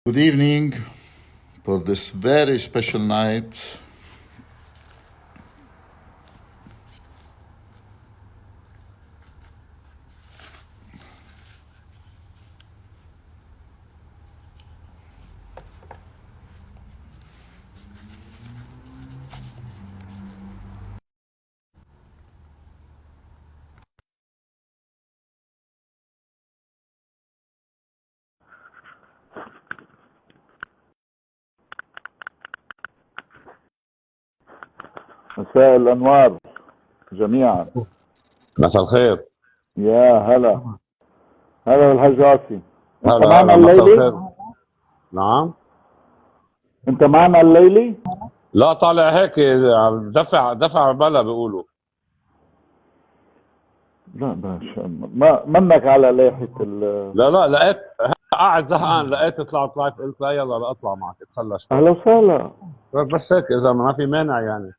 Good evening for this very special night. مساء الأنوار جميعا. مساء الخير. يا هلا هلا بالحاج عاصي. أنت هلا معنا هلا مساء الليلي؟ الخير. نعم. أنت معنا الليلي؟ لا طالع هيك دفع بلا بيقولوا. لا ما منك على لائحة لا لقيت قاعد زهقان، لقيت طلعت لايف، قلت لا يلا اطلع معك اتسلى شوي. أهلا وسهلا. بس هيك اذا ما في مانع يعني.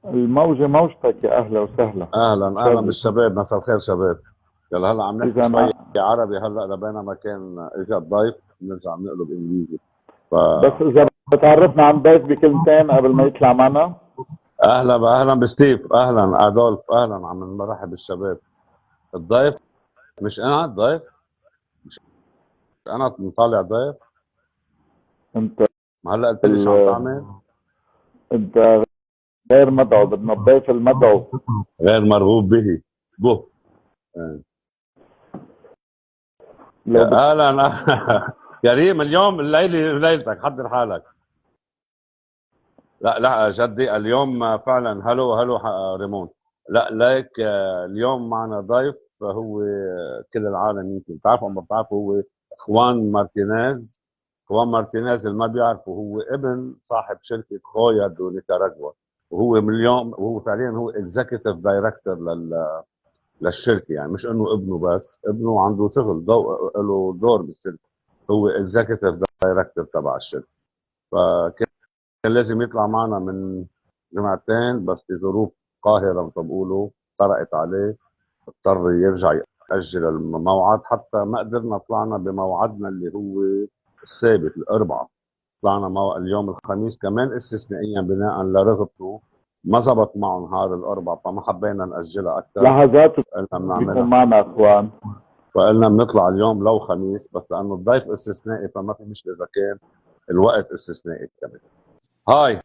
الموجة موجتك يا أهلا وسهلا. اهلا بالشباب، مساء الخير شباب. يلا هلا عم نحكي إذا شوي ما عربي، هلا بينما كان اجى الضيف بنرجع بنقلب انجليزي. بس إذا بتعرفنا عن ضيف بكلمتين قبل ما يطلع معنا. اهلا بستيف، اهلا ادولف، اهلا عم نرحب بالشباب. الضيف مش انا الضيف، مش انا مطالع ضيف. أنت ما هلا قلت لي شو عم تعمل؟ أنت غير مدعو، بدنا الضيف المدعو. غير مرغوب به. بو. لو بت... اهلا كريم، اليوم الليله ليلتك، حضر حالك. لا جدي اليوم فعلا. هلو ريمون. لا ليك اليوم معنا ضيف هو كل العالم يمكن بتعرفه، ما بتعرفه، هو خوان مارتينيز. خوان مارتينيز اللي ما بيعرفه هو ابن صاحب شركه خويا دو نيكاراغوا، وهو من اليوم وهو فعليا هو اكزيكتيف دايركتور للشركه، يعني مش انه ابنه بس، ابنه عنده شغل له دور بالشركه. هو اكزيكتيف دايركتور تبع الشركه، فكان لازم يطلع معنا من جمعتين، بس بظروف قاهره مثل ما بيقولوا طرقت عليه، اضطر يرجع يأجل الموعد، حتى ما قدرنا طلعنا بموعدنا اللي هو الثابت الاربعاء. طلعنا اليوم الخميس كمان استثنائيا بناء لرغبته، ما زبط معه نهار الاربعاء فما حبينا نأجلها اكثر. لحظات قلنا يكون بنعملها، معنا أخوان. فقلنا بنطلع اليوم لو خميس، بس لانه الضيف استثنائي فما في مشكله اذا كان الوقت استثنائي كمان. هاي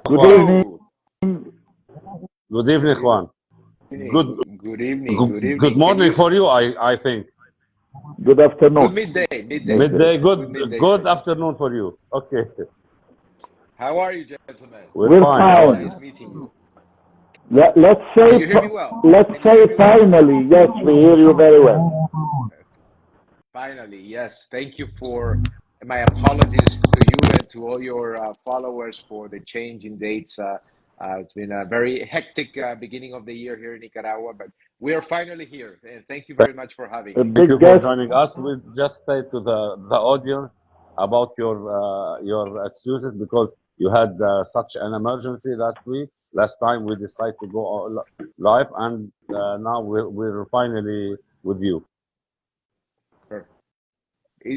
Good اخوان. evening. جود ايفنينج اخوان. جود Good evening. Good جود evening. Can مورنينج you? فور يو اي ثينك. Good afternoon. Good midday. Midday. ميد Midday. داي. Good جود midday جود for you. افترنون فور يو. اوكي. How are you, gentlemen? وير We're فاين. هاو ار fine. يو؟ Nice meeting you. Let's Can say you hear me well? let's Can you say hear me well? finally. Yes, we hear you very well. Finally, yes. Thank you for my apologies to you and to all your followers for the change in dates. It's been a very hectic beginning of the year here in Nicaragua, but we are finally here. And thank you very much for having A me. Thank you big for guest. joining us. We just say to the audience about your excuses because you had such an emergency last week. Last time we decided to go live, and now we're finally with you.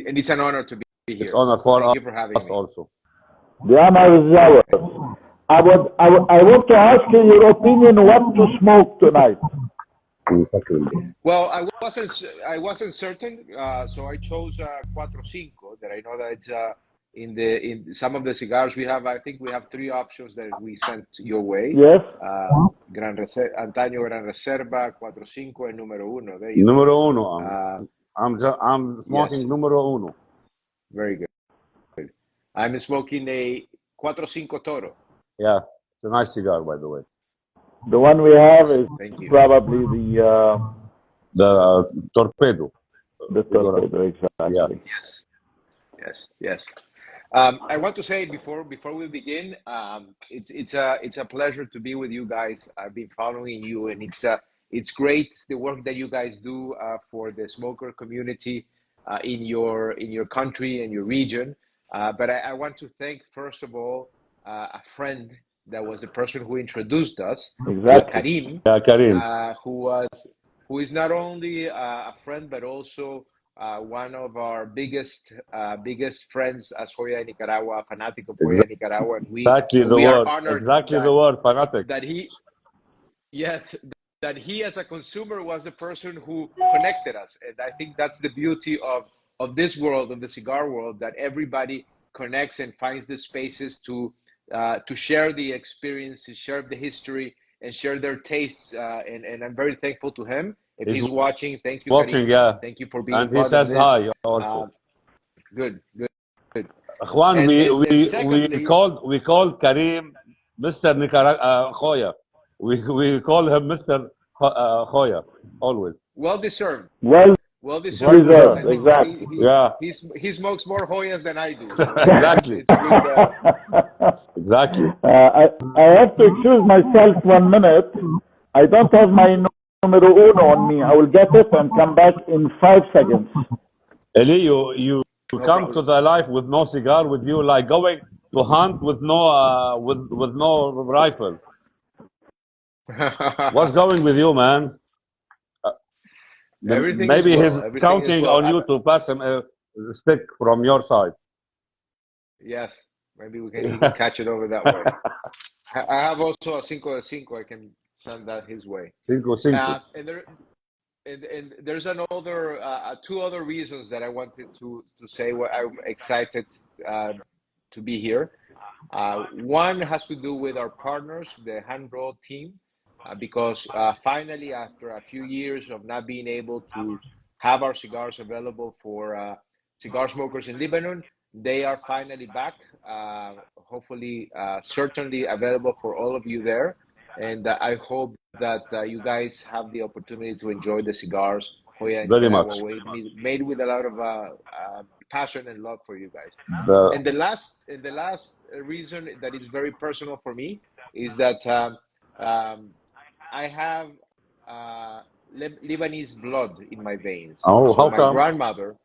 And it's an honor to be It's here. honor for Thank you for having us me. also. The honor is ours. I want to ask you your opinion what to smoke tonight. Well, I wasn't certain, so I chose Cuatro Cinco. That I know that it's in some of the cigars we have. I think we have three options that we sent your way. Yes. Antaño Gran Reserva, Cuatro Cinco, and Número Uno. There you go. Numero uno. Uh, I'm smoking yes, numero uno. very good. I'm smoking a Cuatro Cinco Toro. Yeah, it's a nice cigar, by the way. The one we have is Thank you. probably The torpedo. the torpedo, Yeah. exactly. Yes. I want to say before we begin, it's a pleasure to be with you guys. I've been following you, and it's great the work that you guys do for the smoker community in your country and your region. But I want to thank first of all a friend that was the person who introduced us, Exactly. Karim, Yeah, Karim. who is not only a friend but also one of our biggest friends as Hoya de Nicaragua, fanatic of Hoya de Nicaragua, and we are honored Exactly the word, fanatic. that he, yes, that he as a consumer was the person who connected us. And I think that's the beauty of this world, of the cigar world, that everybody connects and finds the spaces to share the experiences, share the history, and share their tastes. And I'm very thankful to him. If he's watching, thank you, watching, Karim. yeah. Thank you for being And he part says of this. hi also. Good. Juan, we secondly, called Karim Mr. Nicaragua Hoya. We call him Mr. Hoya always. Well deserved. Well deserved. deserved, exactly. He smokes more Hoyas than I do. So exactly. It's good. Exactly. I have to excuse myself 1 minute. I don't have my numero uno on me. I will get it and come back in 5 seconds. Eli, you come to the life with no cigar with you, like going to hunt with no with no rifle. What's going with you, man? Maybe he's counting on you to pass him a stick from your side. Yes, maybe he can catch it over that way. I have also a Cinco de Cinco. I can send that his way. Cinco. And there's another two other reasons that I wanted to say why I'm excited to be here. One has to do with our partners, the hand roll team, because finally, after a few years of not being able to have our cigars available for cigar smokers in Lebanon, they are finally back. Hopefully, certainly available for all of you there. And I hope that you guys have the opportunity to enjoy the cigars Hoya very much made with a lot of passion and love for you guys. And the last reason that is very personal for me is that I have Lebanese blood in my veins. Oh, so how my come?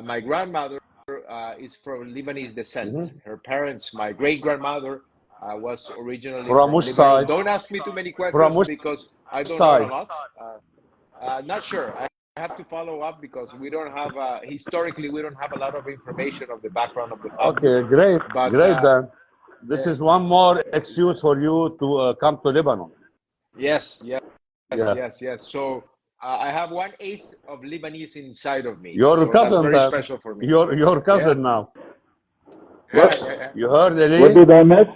My grandmother is from Lebanese descent. Her parents, my great grandmother, was originally from which Lebanon. side? Don't ask me too many questions because I don't know a lot. Not sure. I have to follow up because we don't have historically we don't have a lot of information of the background of the family. Okay, great, great then. This is one more excuse for you to come to Lebanon. Yes. So I have 1/8 of Lebanese inside of me. Your cousin, that's very special for me. Your cousin now. Yeah. You heard, Eli? What did I miss?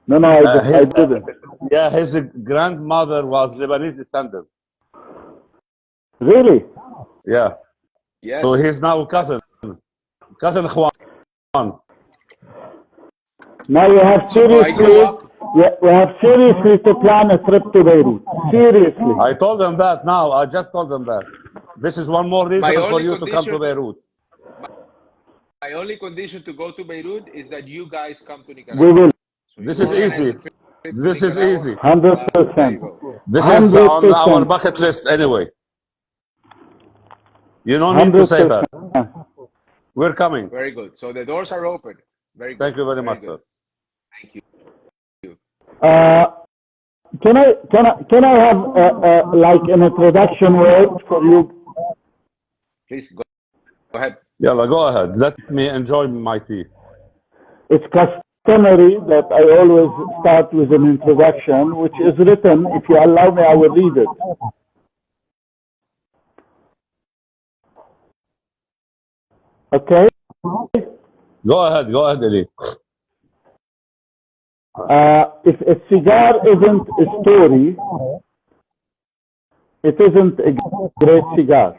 No, I didn't. Yeah, his grandmother was Lebanese descendant. Really? Yeah. Yes. So he's now cousin Juan. Now we have seriously to plan a trip to Beirut. Seriously. I told them that now. I just told them that. This is one more reason for you to come to Beirut. My only condition to go to Beirut is that you guys come to Nicaragua. We will. So this is easy. This is easy. 100%. This is on our bucket list anyway. You don't need to say that. We're coming. Very good. So the doors are open. Very good. Thank you very much, sir. Thank you. Can I have like an introduction word for you? Please go ahead. Yalla, go ahead. Let me enjoy my tea. It's customary that I always start with an introduction, which is written. If you allow me, I will read it. Okay? Go ahead, Eli. If a cigar isn't a story, it isn't a great cigar.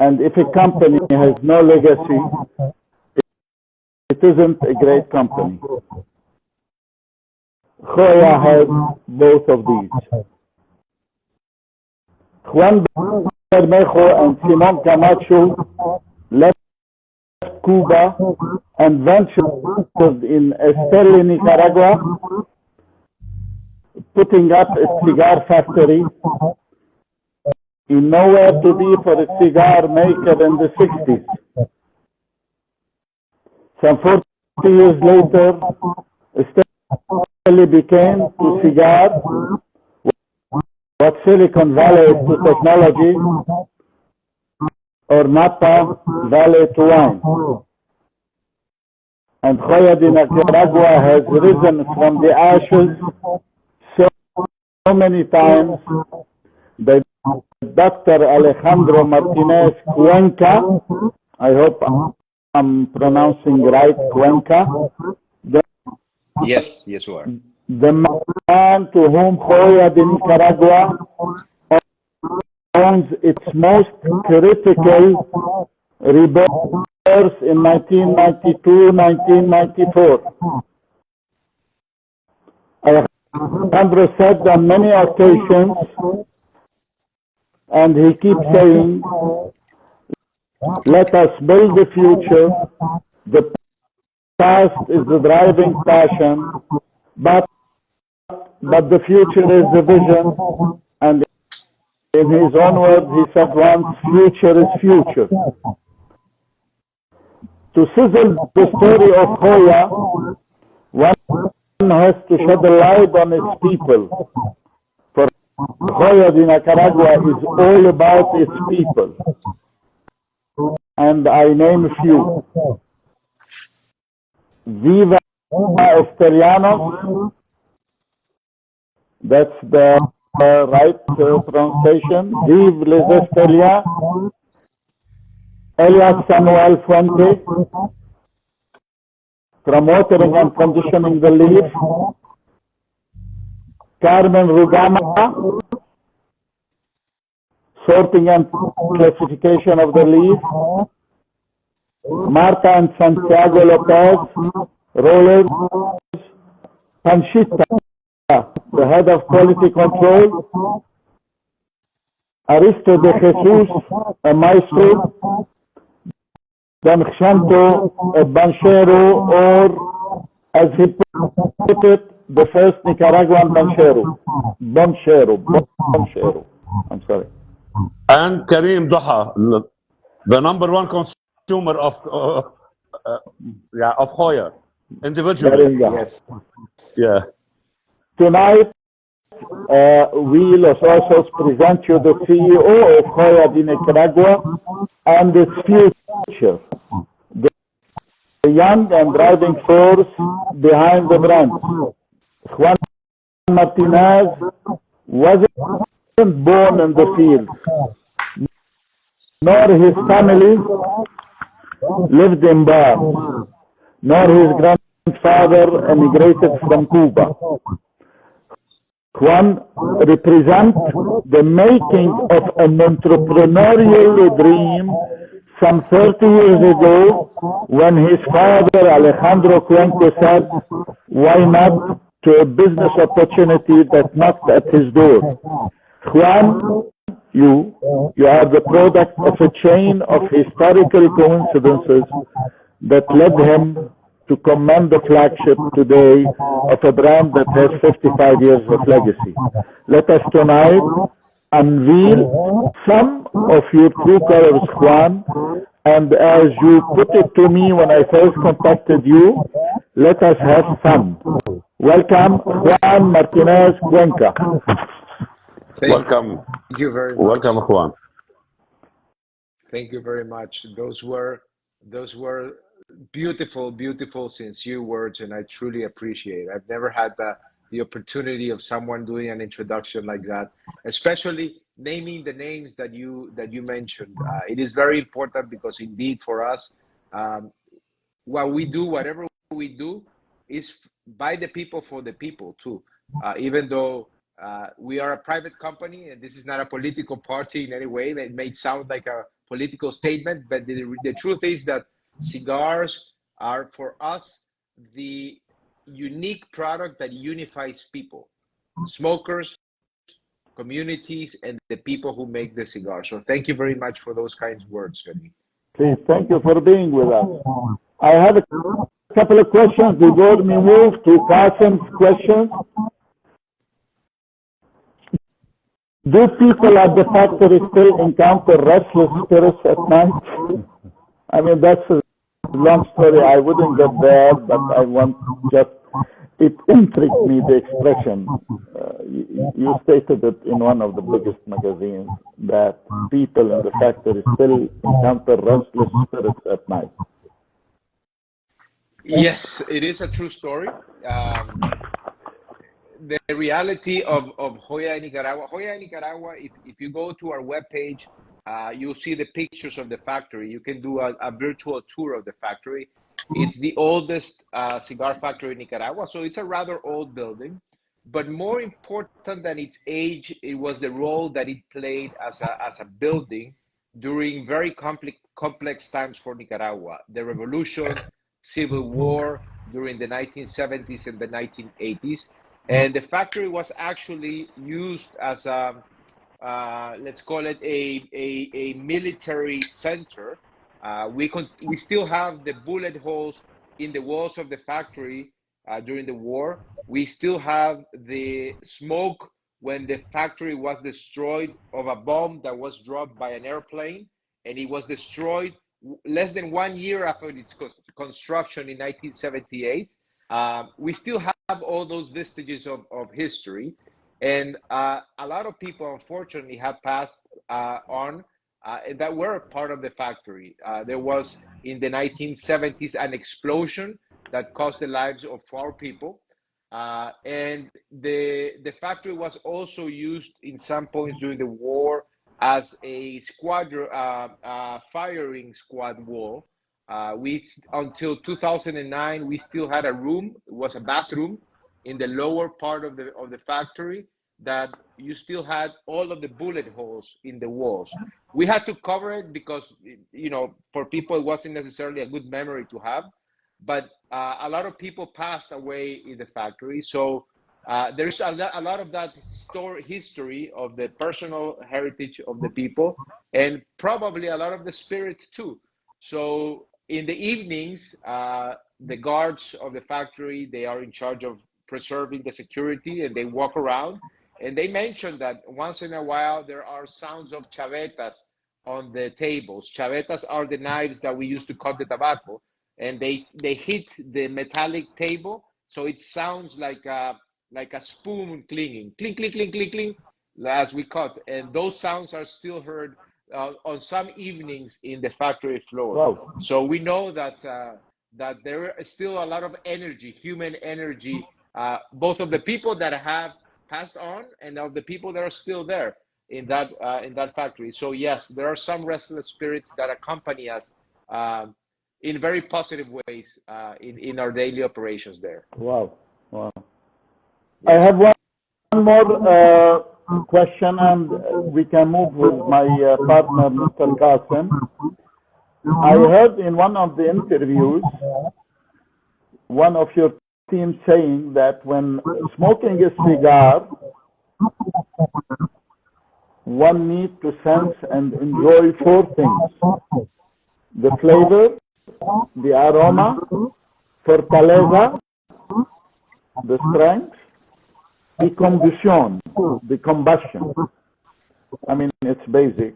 And if a company has no legacy, it isn't a great company. Hoya has both of these. Juan Bermejo and Simon Camacho left Cuba and ventured in Esteli, Nicaragua, putting up a cigar factory in nowhere to be for a cigar maker in the 60s. Some 40 years later, Esteli became to cigar what Silicon Valley is to technology, or Napa Valley to wine. And Joya De Nicaragua has risen from the ashes so many times that Dr. Alejandro Martinez Cuenca, I hope I'm pronouncing right, Cuenca, Yes, you are. the man to whom Joya De Nicaragua owns its most critical rebirth in 1992-1994. Alejandro said on many occasions, and he keeps saying, let us build the future. The past is the driving passion, but the future is the vision. And in his own words, he said once, future is future. To sizzle the story of Hoya, one has to shed a light on its people. For Joya De Nicaragua is all about its people. And I name a few. Viva Esterianos, that's the right pronunciation. Vive les Esteliens. Elias Samuel Fuente, from watering and conditioning the leaf. Carmen Rugama, sorting and classification of the leaf. Marta and Santiago Lopez, rollers. Panchita, the head of quality control. Aristo de Jesus, a maestro. Don Xanto, a banchero, or as he put it, the first Nicaraguan banchero. Banchero. I'm sorry. And Karim Duha, the number one consumer of Hoya, individually. Yes. Yeah. Tonight, we, Los Osos, present you the CEO of Joya De Nicaragua and its future, the young and driving force behind the brand. Juan Martinez wasn't born in the field, nor his family lived in bars, nor his grandfather emigrated from Cuba. Juan represents the making of an entrepreneurial dream some 30 years ago when his father Alejandro Cuenca said, why not, to a business opportunity that knocked at his door. Juan, you are the product of a chain of historical coincidences that led him to command the flagship today of a brand that has 55 years of legacy. Let us tonight unveil some of your true colors, Juan, and as you put it to me when I first contacted you, let us have fun. Welcome, Juan Martinez Cuenca. Welcome. Thank you very much. Welcome, Juan. Thank you very much. Those were beautiful, beautiful, sincere words, and I truly appreciate it. I've never had the opportunity of someone doing an introduction like that, especially naming the names that you mentioned. It is very important because indeed for us, what we do, whatever we do, is by the people for the people too. Even though we are a private company, and this is not a political party in any way. It may sound like a political statement, but the truth is that cigars are for us the unique product that unifies people, smokers, communities, and the people who make the cigar. So thank you very much for those kinds of words, Femi. Please, thank you for being with us. I have a couple of questions before we move to Qasim's questions. Do people at the factory still encounter restless spirits at night? I mean, that's a long story. I wouldn't get there, but I want just it intrigued me, the expression. You stated it in one of the biggest magazines that people in the factory still encounter restless spirits at night. Yes, it is a true story. The reality of Hoya, Nicaragua. Hoya, Nicaragua, if you go to our webpage, you'll see the pictures of the factory. You can do a virtual tour of the factory. It's the oldest cigar factory in Nicaragua, so it's a rather old building. But more important than its age, it was the role that it played as a building during very complex times for Nicaragua. The revolution, civil war during the 1970s and the 1980s. And the factory was actually used as a, let's call it a military center. We still have the bullet holes in the walls of the factory during the war. We still have the smoke when the factory was destroyed of a bomb that was dropped by an airplane, and it was destroyed less than 1 year after its construction in 1978. We still have all those vestiges of history, and a lot of people, unfortunately, have passed on that were part of the factory. There was, in the 1970s, an explosion that cost the lives of 4 people. And the factory was also used in some points during the war as a squadron, firing squad wall. Until 2009, we still had a room. It was a bathroom in the lower part of the factory that you still had all of the bullet holes in the walls. We had to cover it because, for people, it wasn't necessarily a good memory to have. But a lot of people passed away in the factory. So there's a lot of that history of the personal heritage of the people, and probably a lot of the spirit too. So in the evenings, the guards of the factory, they are in charge of preserving the security, and they walk around. And they mentioned that once in a while, there are sounds of chavetas on the tables. Chavetas are the knives that we use to cut the tobacco. And they hit the metallic table, so it sounds like a spoon clinging, clink, clink, clink, clink, clink, as we cut. And those sounds are still heard on some evenings in the factory floor. Wow. So we know that there is still a lot of energy, human energy, both of the people that have passed on and of the people that are still there in that factory. So yes, there are some restless spirits that accompany us in very positive ways in our daily operations there. Wow. Yes. I have one more question, and we can move with my partner, Mr. Qasim. I heard in one of the interviews, one of your team saying that when smoking a cigar, one needs to sense and enjoy 4 things: the flavor, the aroma, fortaleza, the strength, the combustion, the combustion. I mean, it's basic.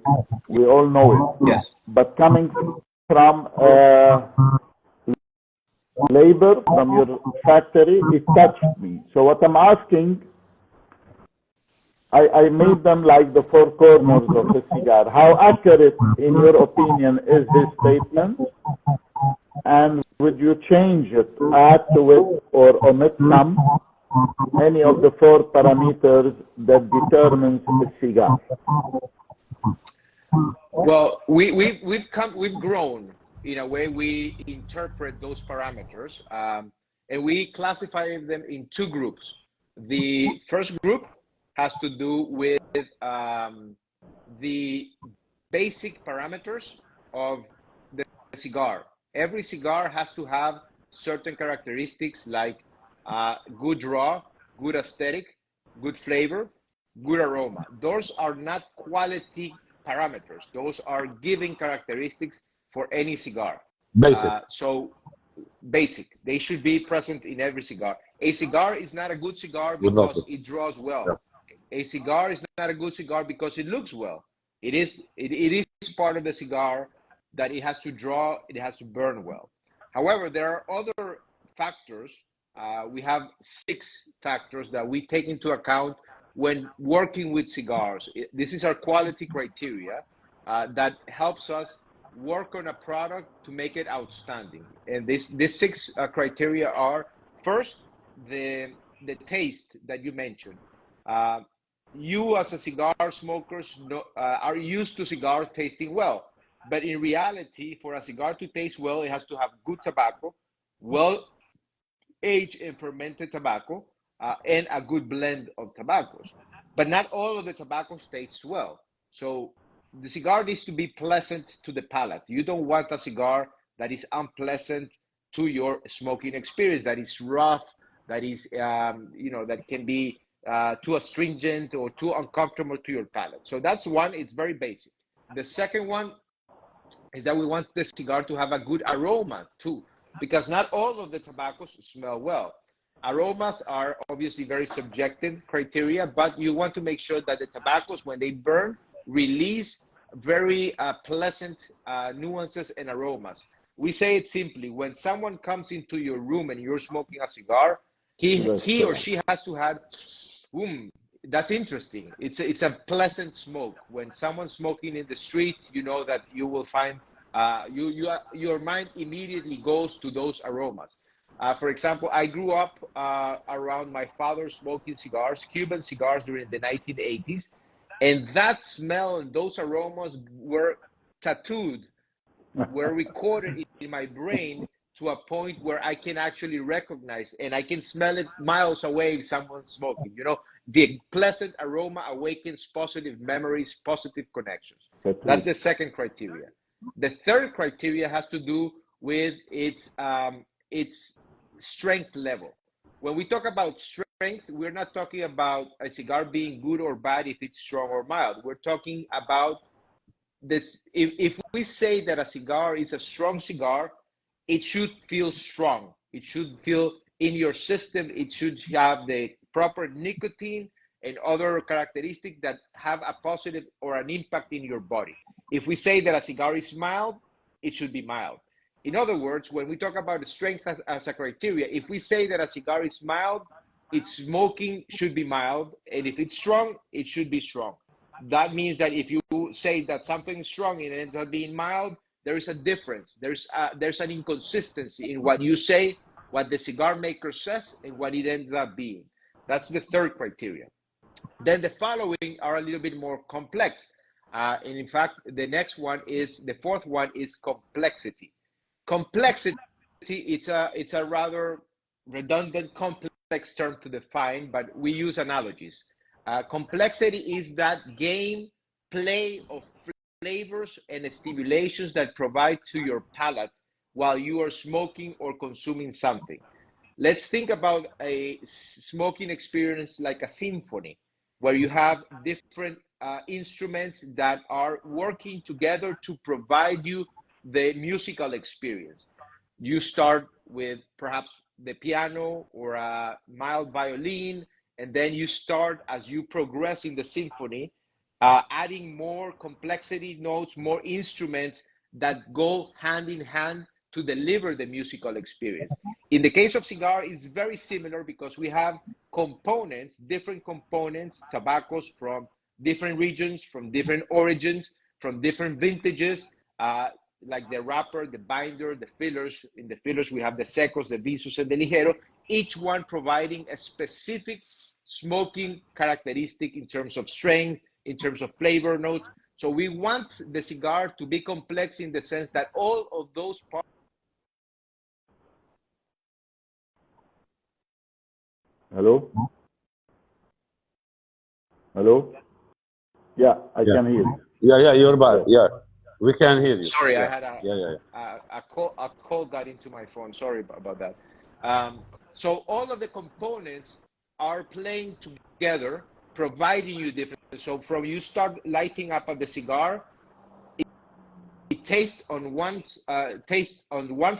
We all know it. Yes. But coming from labor, from your factory, it touched me. So what I'm asking, I made them like the 4 corners of a cigar. How accurate, in your opinion, is this statement? And would you change it, add to it, or omit some, any of the 4 parameters that determines a cigar? Well, we've grown in a way. We interpret those parameters, and we classify them in 2 groups. The first group has to do with the basic parameters of the cigar. Every cigar has to have certain characteristics like good draw, good aesthetic, good flavor, good aroma. Those are not quality parameters. Those are giving characteristics for any cigar. Basic. So basic. They should be present in every cigar. A cigar is not a good cigar because it draws well. Yeah. A cigar is not a good cigar because it looks well. It is part of the cigar that it has to draw, it has to burn well. However, there are other factors we have 6 factors that we take into account when working with cigars. This is our quality criteria that helps us work on a product to make it outstanding. And these 6 criteria are: first, the taste that you mentioned. You as a cigar smokers are used to cigar tasting well, but in reality, for a cigar to taste well, it has to have good tobacco, well aged and fermented tobacco, and a good blend of tobaccos. But not all of the tobaccos taste well. So the cigar needs to be pleasant to the palate. You don't want a cigar that is unpleasant to your smoking experience, that is rough, that is, that can be too astringent or too uncomfortable to your palate. So that's one, it's very basic. The second one is that we want the cigar to have a good aroma too, because not all of the tobaccos smell well. Aromas are obviously very subjective criteria, but you want to make sure that the tobaccos, when they burn, release very pleasant nuances and aromas. We say it simply: when someone comes into your room and you're smoking a cigar, he or she has to have, that's interesting. It's a pleasant smoke. When someone's smoking in the street, you know that you will find your mind immediately goes to those aromas. For example, I grew up around my father smoking cigars, Cuban cigars during the 1980s, and that smell and those aromas were tattooed, were recorded in my brain to a point where I can actually recognize and I can smell it miles away if someone's smoking. The pleasant aroma awakens positive memories, positive connections. That's the second criteria. The third criteria has to do with its strength level. When we talk about strength, we're not talking about a cigar being good or bad if it's strong or mild. We're talking about this. If we say that a cigar is a strong cigar, it should feel strong. It should feel in your system. It should have the proper nicotine and other characteristics that have a positive or an impact in your body. If we say that a cigar is mild, it should be mild. In other words, when we talk about strength as a criteria, if we say that a cigar is mild, its smoking should be mild, and if it's strong, it should be strong. That means that if you say that something is strong and it ends up being mild, there is a difference. There's an inconsistency in what you say, what the cigar maker says, and what it ends up being. That's the third criteria. Then the following are a little bit more complex. And in fact, the fourth one is complexity. Complexity, it's a rather redundant, complex term to define, but we use analogies. Complexity is that game play of flavors and stimulations that provide to your palate while you are smoking or consuming something. Let's think about a smoking experience like a symphony, where you have different instruments that are working together to provide you the musical experience. You start with perhaps the piano or a mild violin, and then you start, as you progress in the symphony, adding more complexity notes, more instruments that go hand in hand to deliver the musical experience. In the case of cigar, it's very similar because we have components, different components, tobaccos from different regions, from different origins, from different vintages, like the wrapper, the binder, the fillers. In the fillers, we have the secos, the visos, and the ligero, each one providing a specific smoking characteristic in terms of strength, in terms of flavor notes. So we want the cigar to be complex in the sense that all of those parts. Hello? Hello? Yeah, I can hear you. Yeah, you're back. Yeah, we can hear you. Sorry, yeah. I had a call got into my phone. Sorry about that. So all of the components are playing together, providing you different. So from you start lighting up of the cigar, it tastes on one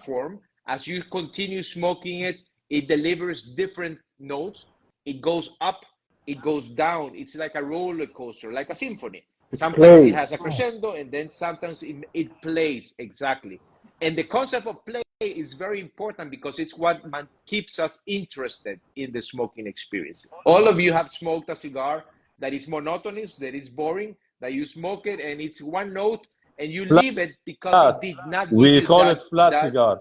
form. As you continue smoking it, it delivers different notes. It goes up, it goes down. It's like a roller coaster, like a symphony. Sometimes it has a crescendo, and then sometimes it plays. Exactly. And the concept of play is very important because it's what keeps us interested in the smoking experience. All of you have smoked a cigar that is monotonous, that is boring, that you smoke it and it's one note and you Flat. leave it because it did not give We you call it flat cigar.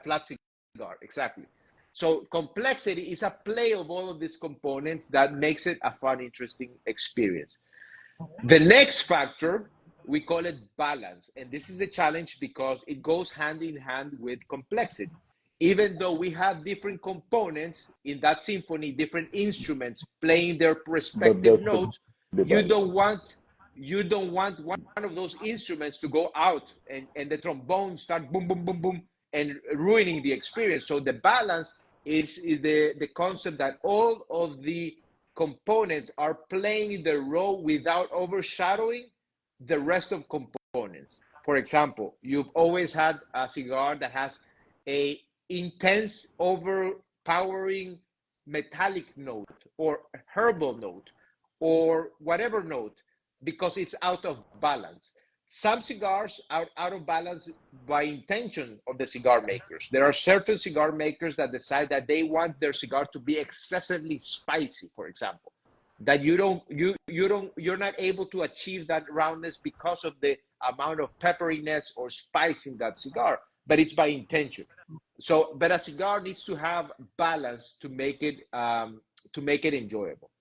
flat cigar, exactly. So complexity is a play of all of these components that makes it a fun, interesting experience. The next factor, we call it balance. And this is the challenge because it goes hand in hand with complexity. Even though we have different components in that symphony, different instruments playing their respective notes, you don't want one of those instruments to go out and the trombone start boom, boom, boom, boom, and ruining the experience. So the balance is the concept that all of the components are playing the role without overshadowing the rest of components. For example, you've always had a cigar that has a intense, overpowering metallic note or herbal note or whatever note because it's out of balance. Some cigars are out of balance by intention of the cigar makers. There are certain cigar makers that decide that they want their cigar to be excessively spicy, for example, that you're not able to achieve that roundness because of the amount of pepperiness or spice in that cigar, but it's by intention. So, but a cigar needs to have balance to make it enjoyable.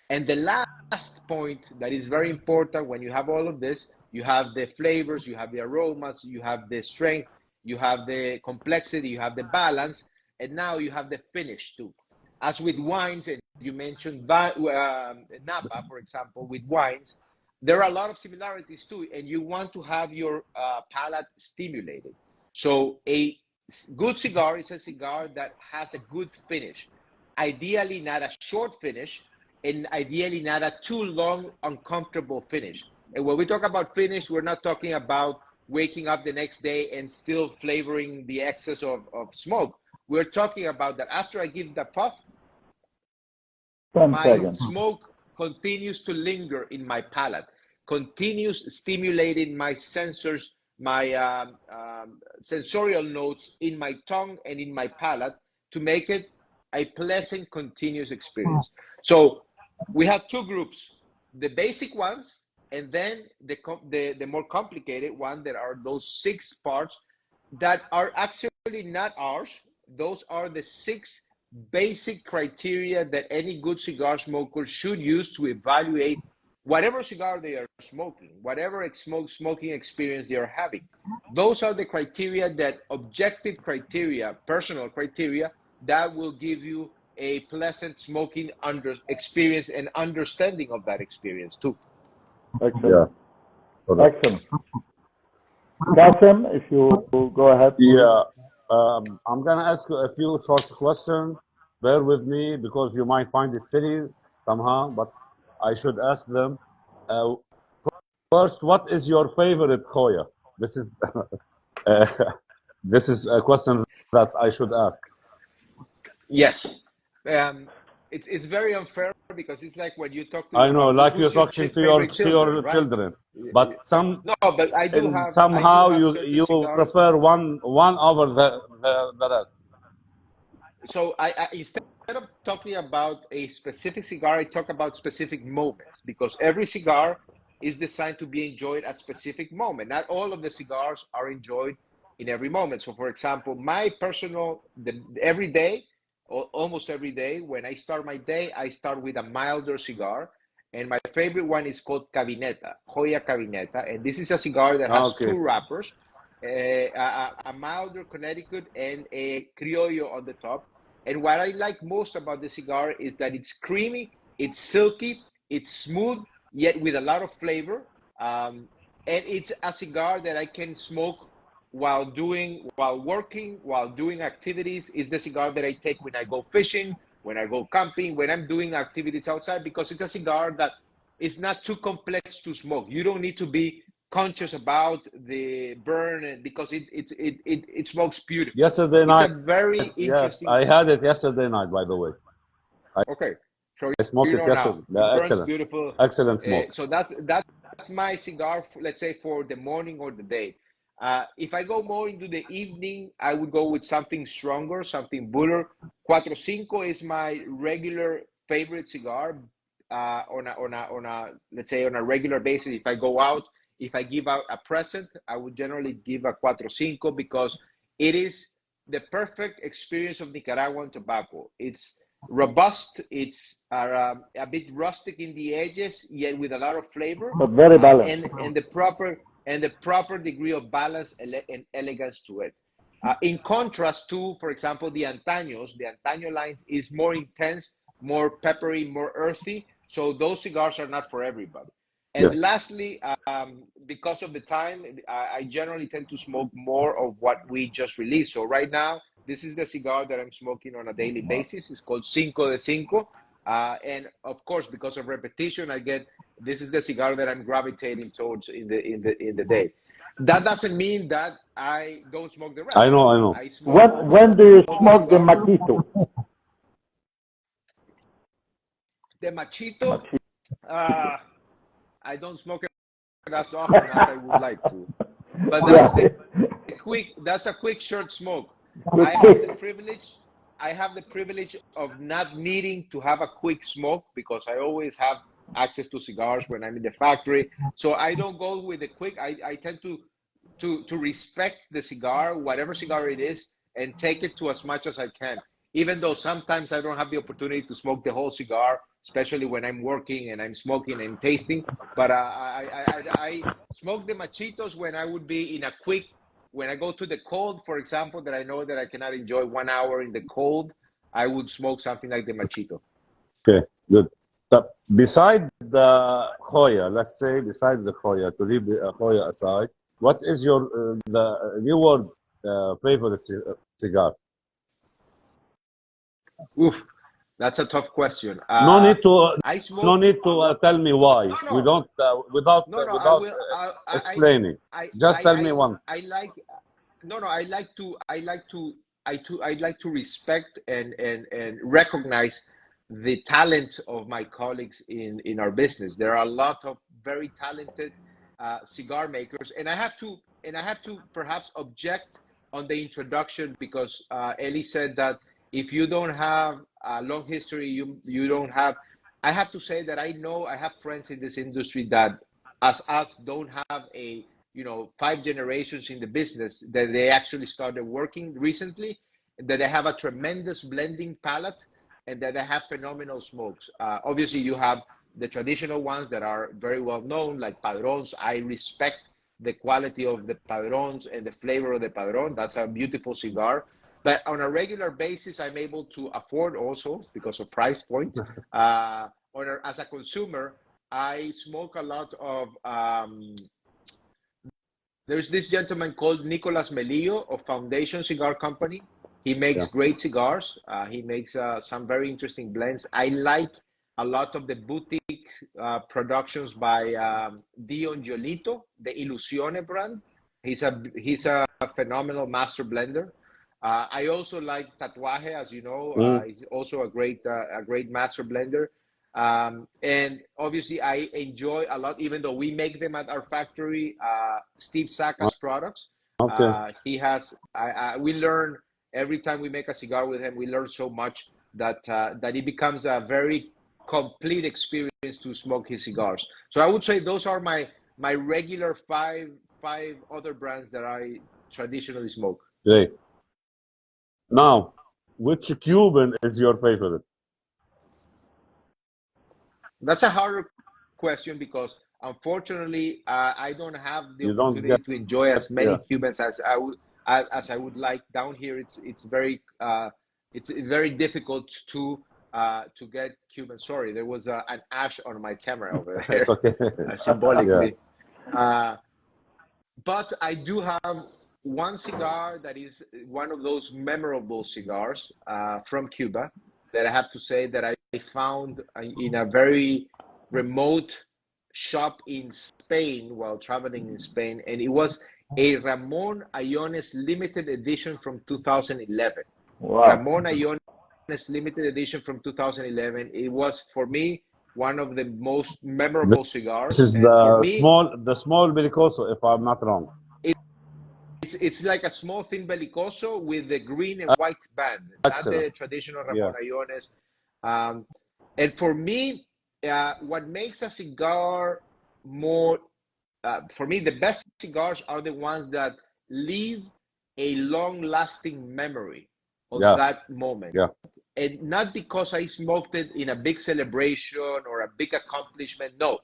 And the last point that is very important when you have all of this, you have the flavors, you have the aromas, you have the strength, you have the complexity, you have the balance, and now you have the finish too. As with wines, and you mentioned Napa, for example, with wines, there are a lot of similarities too, and you want to have your palate stimulated. So a good cigar is a cigar that has a good finish, ideally not a short finish, and ideally not a too long, uncomfortable finish. And when we talk about finish, we're not talking about waking up the next day and still flavoring the excess of smoke. We're talking about that after I give the puff, my smoke continues to linger in my palate, continues stimulating my sensors, my sensorial notes in my tongue and in my palate to make it a pleasant, continuous experience. So we have two groups, the basic ones, and then the more complicated one, that are those 6 parts that are actually not ours. Those are the 6 basic criteria that any good cigar smoker should use to evaluate whatever cigar they are smoking, whatever smoking experience they are having. Those are the criteria, that objective criteria, personal criteria, that will give you a pleasant smoking experience and understanding of that experience too. Excellent. Yeah. Excellent. Qasim, if you go ahead. Yeah. I'm going to ask you a few short questions. Bear with me because you might find it silly somehow, but I should ask them. First, what is your favorite Hoya? This is this is a question that I should ask. Yes. It's very unfair because it's like when you talk to I know, like you're your talking to your children, right? children, but but I do have somehow I do have you cigars. prefer one over the rest. So I instead of talking about a specific cigar, I talk about specific moments, because every cigar is designed to be enjoyed at a specific moment. Not all of the cigars are enjoyed in every moment. So for example, my personal, every day, almost every day, when I start my day, I start with a milder cigar. And my favorite one is called Cabineta, Hoya Cabineta. And this is a cigar that has 2 wrappers, a milder Connecticut and a Criollo on the top. And what I like most about the cigar is that it's creamy, it's silky, it's smooth, yet with a lot of flavor. And it's a cigar that I can smoke while working, while doing activities. Is the cigar that I take when I go fishing, when I go camping, when I'm doing activities outside, because it's a cigar that is not too complex to smoke. You don't need to be conscious about the burn, because it smokes beautifully. Yesterday night. It's a very interesting. Yes, I had it yesterday night, by the way. Okay. So I smoked it yesterday. It burns beautiful. Excellent smoke. So that's my cigar, let's say, for the morning or the day. If I go more into the evening, I would go with something stronger, something buller. Cuatro Cinco is my regular favorite cigar. Let's say on a regular basis, if I go out, if I give out a present, I would generally give a Cuatro Cinco because it is the perfect experience of Nicaraguan tobacco. It's robust, it's a bit rustic in the edges, yet with a lot of flavor, but very balanced. and the proper degree of balance and elegance to it. In contrast to, for example, the Antaño lines is more intense, more peppery, more earthy. So those cigars are not for everybody. And Yeah. lastly, because of the time, I generally tend to smoke more of what we just released. So right now, this is the cigar that I'm smoking on a daily basis. It's called Cinco de Cinco. And of course, because of repetition, this is the cigar that I'm gravitating towards in the day. That doesn't mean that I don't smoke the rest. I know. I smoke When do you all smoke the cigars. machito? The machito, I don't smoke it as often as I would like to. But that's a quick short smoke. I have the privilege of not needing to have a quick smoke because I always have access to cigars when I'm in the factory. So I don't go with the quick. I tend to respect the cigar, whatever cigar it is, and take it to as much as I can. Even though sometimes I don't have the opportunity to smoke the whole cigar, especially when I'm working and I'm smoking and tasting. But I smoke the machitos when I would be in a quick, when I go to the cold, for example, that I know that I cannot enjoy 1 hour in the cold, I would smoke something like the machito. Okay, good. So beside the Hoya, let's say beside the Hoya, to leave the Hoya aside, what is your favorite cigar? Oof, that's a tough question. No need to I smoke. no need to tell me why. No. We don't without No, I without will. explaining. Just tell me one. I like. No, I like to respect and recognize the talent of my colleagues in our business. There are a lot of very talented cigar makers, and I have to perhaps object on the introduction because Eli said that if you don't have a long history, you don't have. I have to say that I have friends in this industry that, as us, don't have 5 generations in the business, that they actually started working recently, that they have a tremendous blending palate, and that they have phenomenal smokes. Obviously, you have the traditional ones that are very well known, like Padrones. I respect the quality of the Padrones and the flavor of the Padron. That's a beautiful cigar. But on a regular basis, I'm able to afford also because of price point. As a consumer, I smoke a lot of. There's this gentleman called Nicolas Melillo of Foundation Cigar Company. He makes great cigars. He makes some very interesting blends. I like a lot of the boutique productions by Dion Giolito, the Illusione brand. He's a phenomenal master blender. I also like Tatuaje, as you know. He's also a great master blender. And obviously, I enjoy a lot, even though we make them at our factory. Steve Saka's products. Okay. He has. We learn every time we make a cigar with him. We learn so much that it becomes a very complete experience to smoke his cigars. So I would say those are my regular five other brands that I traditionally smoke. Great. Now, which Cuban is your favorite? That's a harder question because unfortunately I don't have the opportunity to enjoy as many Cubans as I would like. Down here, it's very difficult to get Cuban. Sorry, there was an ash on my camera over there. It's okay. Symbolically. But I do have one cigar that is one of those memorable cigars from Cuba that I have to say that I found in a very remote shop in Spain while traveling in Spain, and it was a Ramon Allones limited edition from 2011. Wow. Ramon Allones limited edition from 2011. It was, for me, one of the most memorable cigars. This is the small Belicoso, if I'm not wrong. it's like a small thin bellicoso with the green and white band, not Excellent. the traditional Yeah. Ramorayones. And for me, what makes a cigar more, for me, the best cigars are the ones that leave a long-lasting memory of Yeah. that moment. Yeah. And not because I smoked it in a big celebration or a big accomplishment. No,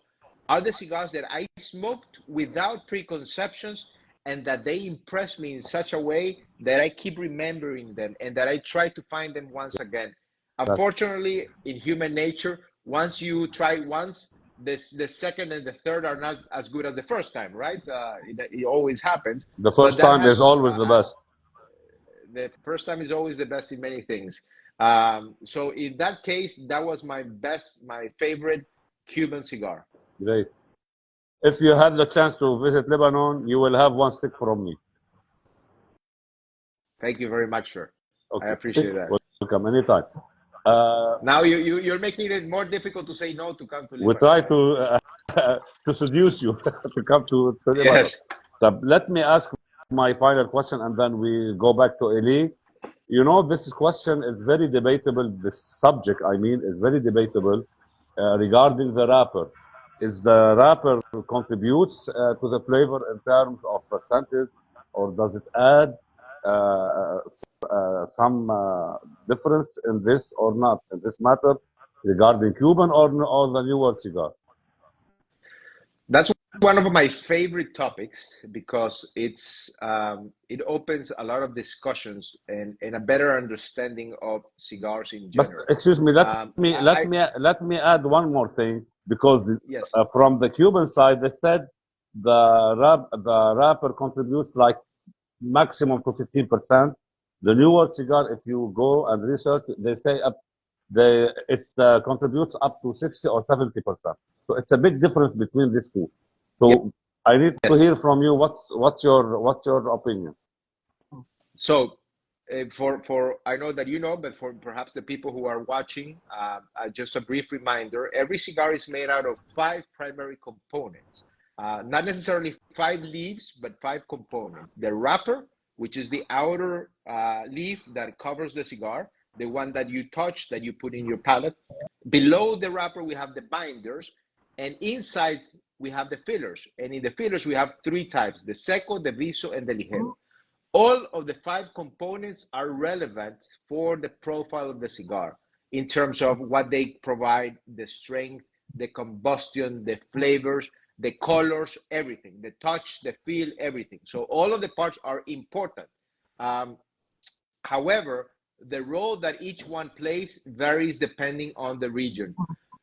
are the cigars that I smoked without preconceptions and that they impress me in such a way that I keep remembering them and that I try to find them once again. Unfortunately, in human nature, once you try once, the second and the third are not as good as the first time, right? It always happens. The But first that time is has always the best. the first time is always the best in many things. So in that case, that was my favorite Cuban cigar. Great. If you had the chance to visit Lebanon, you will have one stick from me. Thank you very much, sir. Okay. I appreciate that. Welcome anytime. Now you're making it more difficult to say no to come to Lebanon. We try to seduce you to come to Lebanon. Yes. So let me ask my final question, and then we go back to Eli. You know, this question is very debatable. This subject, I mean, is very debatable regarding the wrapper. Is the wrapper contributes to the flavor in terms of percentage, or does it add some difference in this or not in this matter regarding Cuban or the New World cigar? That's one of my favorite topics because it opens a lot of discussions and a better understanding of cigars in general. But excuse me, let me add one more thing, because yes. From the Cuban side they said the wrapper contributes like maximum to 15%. The New World cigar, if you go and research, they say it contributes up to 60 or 70%. So it's a big difference between these two. So Yep. I need to hear from you. What's your opinion? So for I know that you know, but for perhaps the people who are watching, just a brief reminder: every cigar is made out of 5 primary components. Not necessarily 5 leaves, but 5 components. The wrapper, which is the outer leaf that covers the cigar, the one that you touch, that you put in your palate. Below the wrapper, we have the binders, and inside we have the fillers. And in the fillers, we have 3 types: the seco, the viso, and the ligero. All of the 5 components are relevant for the profile of the cigar in terms of what they provide: the strength, the combustion, the flavors, the colors, everything, the touch, the feel, everything. So all of the parts are important. However, the role that each one plays varies depending on the region.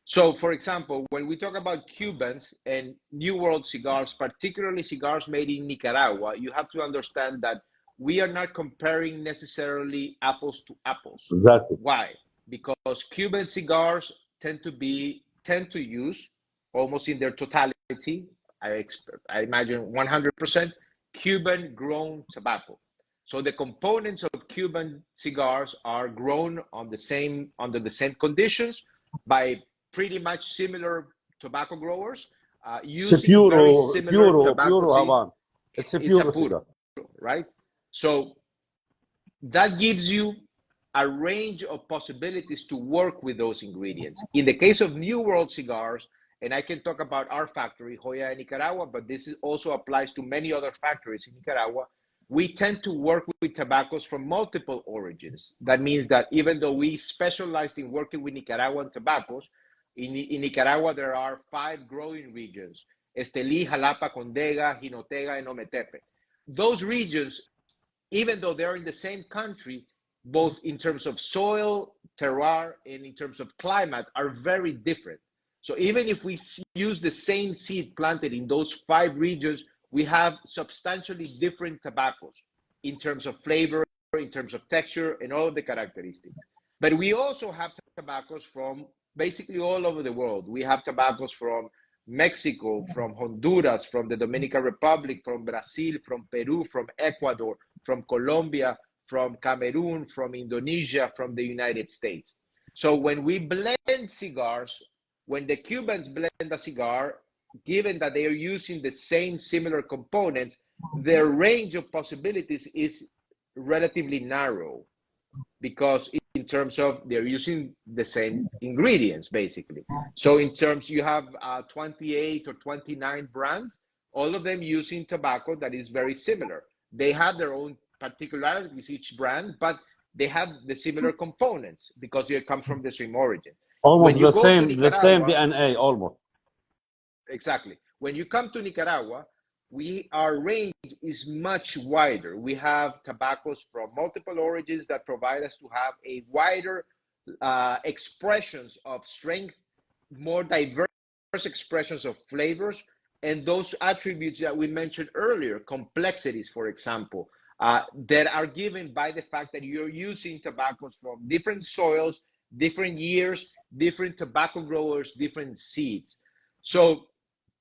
So, for example, when we talk about Cubans and New World cigars, particularly cigars made in Nicaragua, you have to understand that we are not comparing necessarily apples to apples. Exactly. Why? Because Cuban cigars tend to use, almost in their totality, I imagine 100% Cuban grown tobacco. So the components of Cuban cigars are grown under the same conditions by pretty much similar tobacco growers, using very similar tobacco. It's a puro cigar, right? So that gives you a range of possibilities to work with those ingredients. In the case of New World cigars, and I can talk about our factory, Hoya De Nicaragua, but this also applies to many other factories in Nicaragua, we tend to work with tobaccos from multiple origins. That means that even though we specialized in working with Nicaraguan tobaccos, in Nicaragua there are 5 growing regions: Estelí, Jalapa, Condega, Jinotega, and Ometepe. Those regions, even though they're in the same country, both in terms of soil, terroir, and in terms of climate, are very different. So even if we use the same seed planted in those 5 regions, we have substantially different tobaccos in terms of flavor, in terms of texture, and all of the characteristics. But we also have tobaccos from basically all over the world. We have tobaccos from Mexico, from Honduras, from the Dominican Republic, from Brazil, from Peru, from Ecuador, from Colombia, from Cameroon, from Indonesia, from the United States. So when we blend cigars, when the Cubans blend a cigar, given that they are using the same similar components, their range of possibilities is relatively narrow, because in terms of they're using the same ingredients, basically. So in terms, you have 28 or 29 brands, all of them using tobacco that is very similar. They have their own particularities, each brand, but they have the similar components because they come from the same origin. Almost the same DNA, almost. Exactly. When you come to Nicaragua, our range is much wider. We have tobaccos from multiple origins that provide us to have a wider expressions of strength, more diverse expressions of flavors, and those attributes that we mentioned earlier, complexities, for example, that are given by the fact that you're using tobaccos from different soils, different years, different tobacco growers, different seeds. So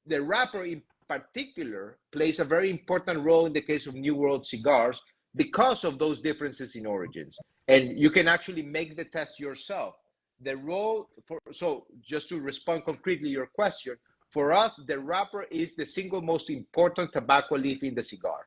the wrapper in particular plays a very important role in the case of New World cigars because of those differences in origins. And you can actually make the test yourself. So just to respond concretely to your question, for us, the wrapper is the single most important tobacco leaf in the cigar.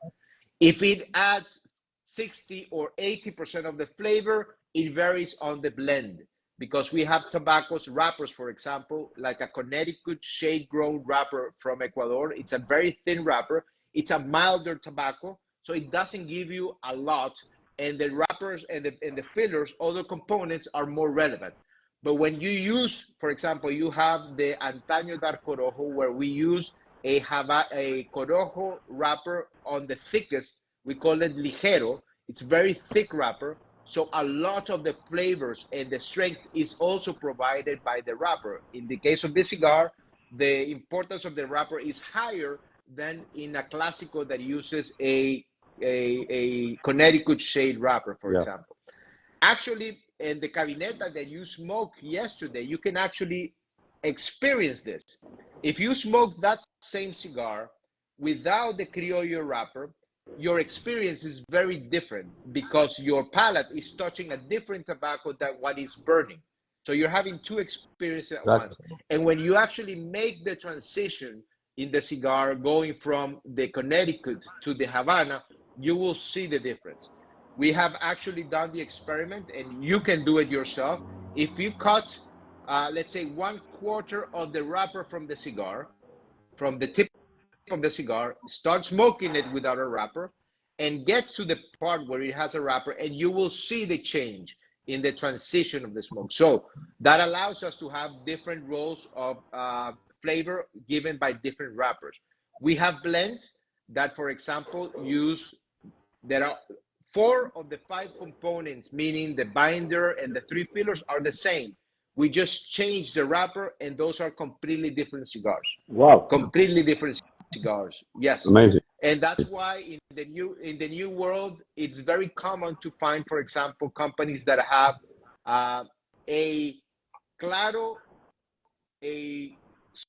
If it adds 60 or 80% of the flavor, it varies on the blend, because we have tobaccos, wrappers, for example, like a Connecticut shade-grown wrapper from Ecuador. It's a very thin wrapper. It's a milder tobacco, so it doesn't give you a lot. And the wrappers and the fillers, other components are more relevant. But when you use, for example, you have the Antaño Dar Corojo, where we use a Corojo wrapper on the thickest, we call it ligero. It's very thick wrapper. So a lot of the flavors and the strength is also provided by the wrapper. In the case of this cigar, the importance of the wrapper is higher than in a Clásico that uses a Connecticut shade wrapper, for example. Actually, in the cabineta that you smoked yesterday, you can actually experience this. If you smoke that same cigar without the Criollo wrapper, your experience is very different, because your palate is touching a different tobacco than what is burning. So you're having two experiences at once. And when you actually make the transition in the cigar, going from the Connecticut to the Havana, you will see the difference. We have actually done the experiment, and you can do it yourself. If you cut, let's say, 1/4 of the wrapper from the cigar, from the tip of the cigar, start smoking it without a wrapper, and get to the part where it has a wrapper, and you will see the change in the transition of the smoke. So that allows us to have different roles of flavor given by different wrappers. We have blends that, for example, there are 4 of the 5 components, meaning the binder and the 3 fillers, are the same. We just changed the wrapper, and those are completely different cigars. Wow. Completely different cigars. Yes. Amazing. And that's why in the new world, it's very common to find, for example, companies that have a Claro, a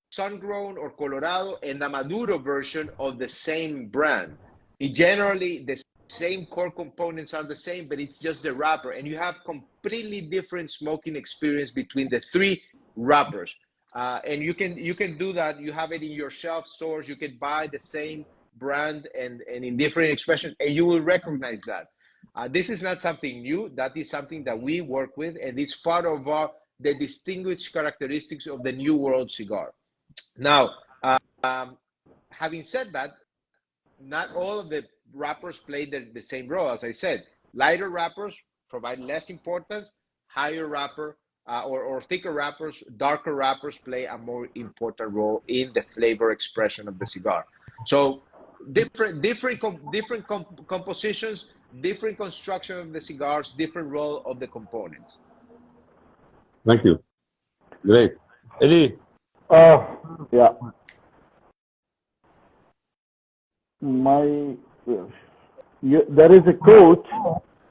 sun-grown or Colorado, and a Maduro version of the same brand. Generally, the same core components are the same, but it's just the wrapper, and you have completely different smoking experience between the 3 wrappers. And you can do that. You have it in your shelf stores. You can buy the same brand and in different expressions, and you will recognize that. This is not something new. That is something that we work with, and it's part of the distinguished characteristics of the New World cigar. Now, having said that, not all of the wrappers play the same role. As I said, lighter wrappers provide less importance. Higher wrapper or thicker wrappers, darker wrappers play a more important role in the flavor expression of the cigar. So different compositions, different construction of the cigars, different role of the components. Thank you. Great. Eddie? Yeah. There is a quote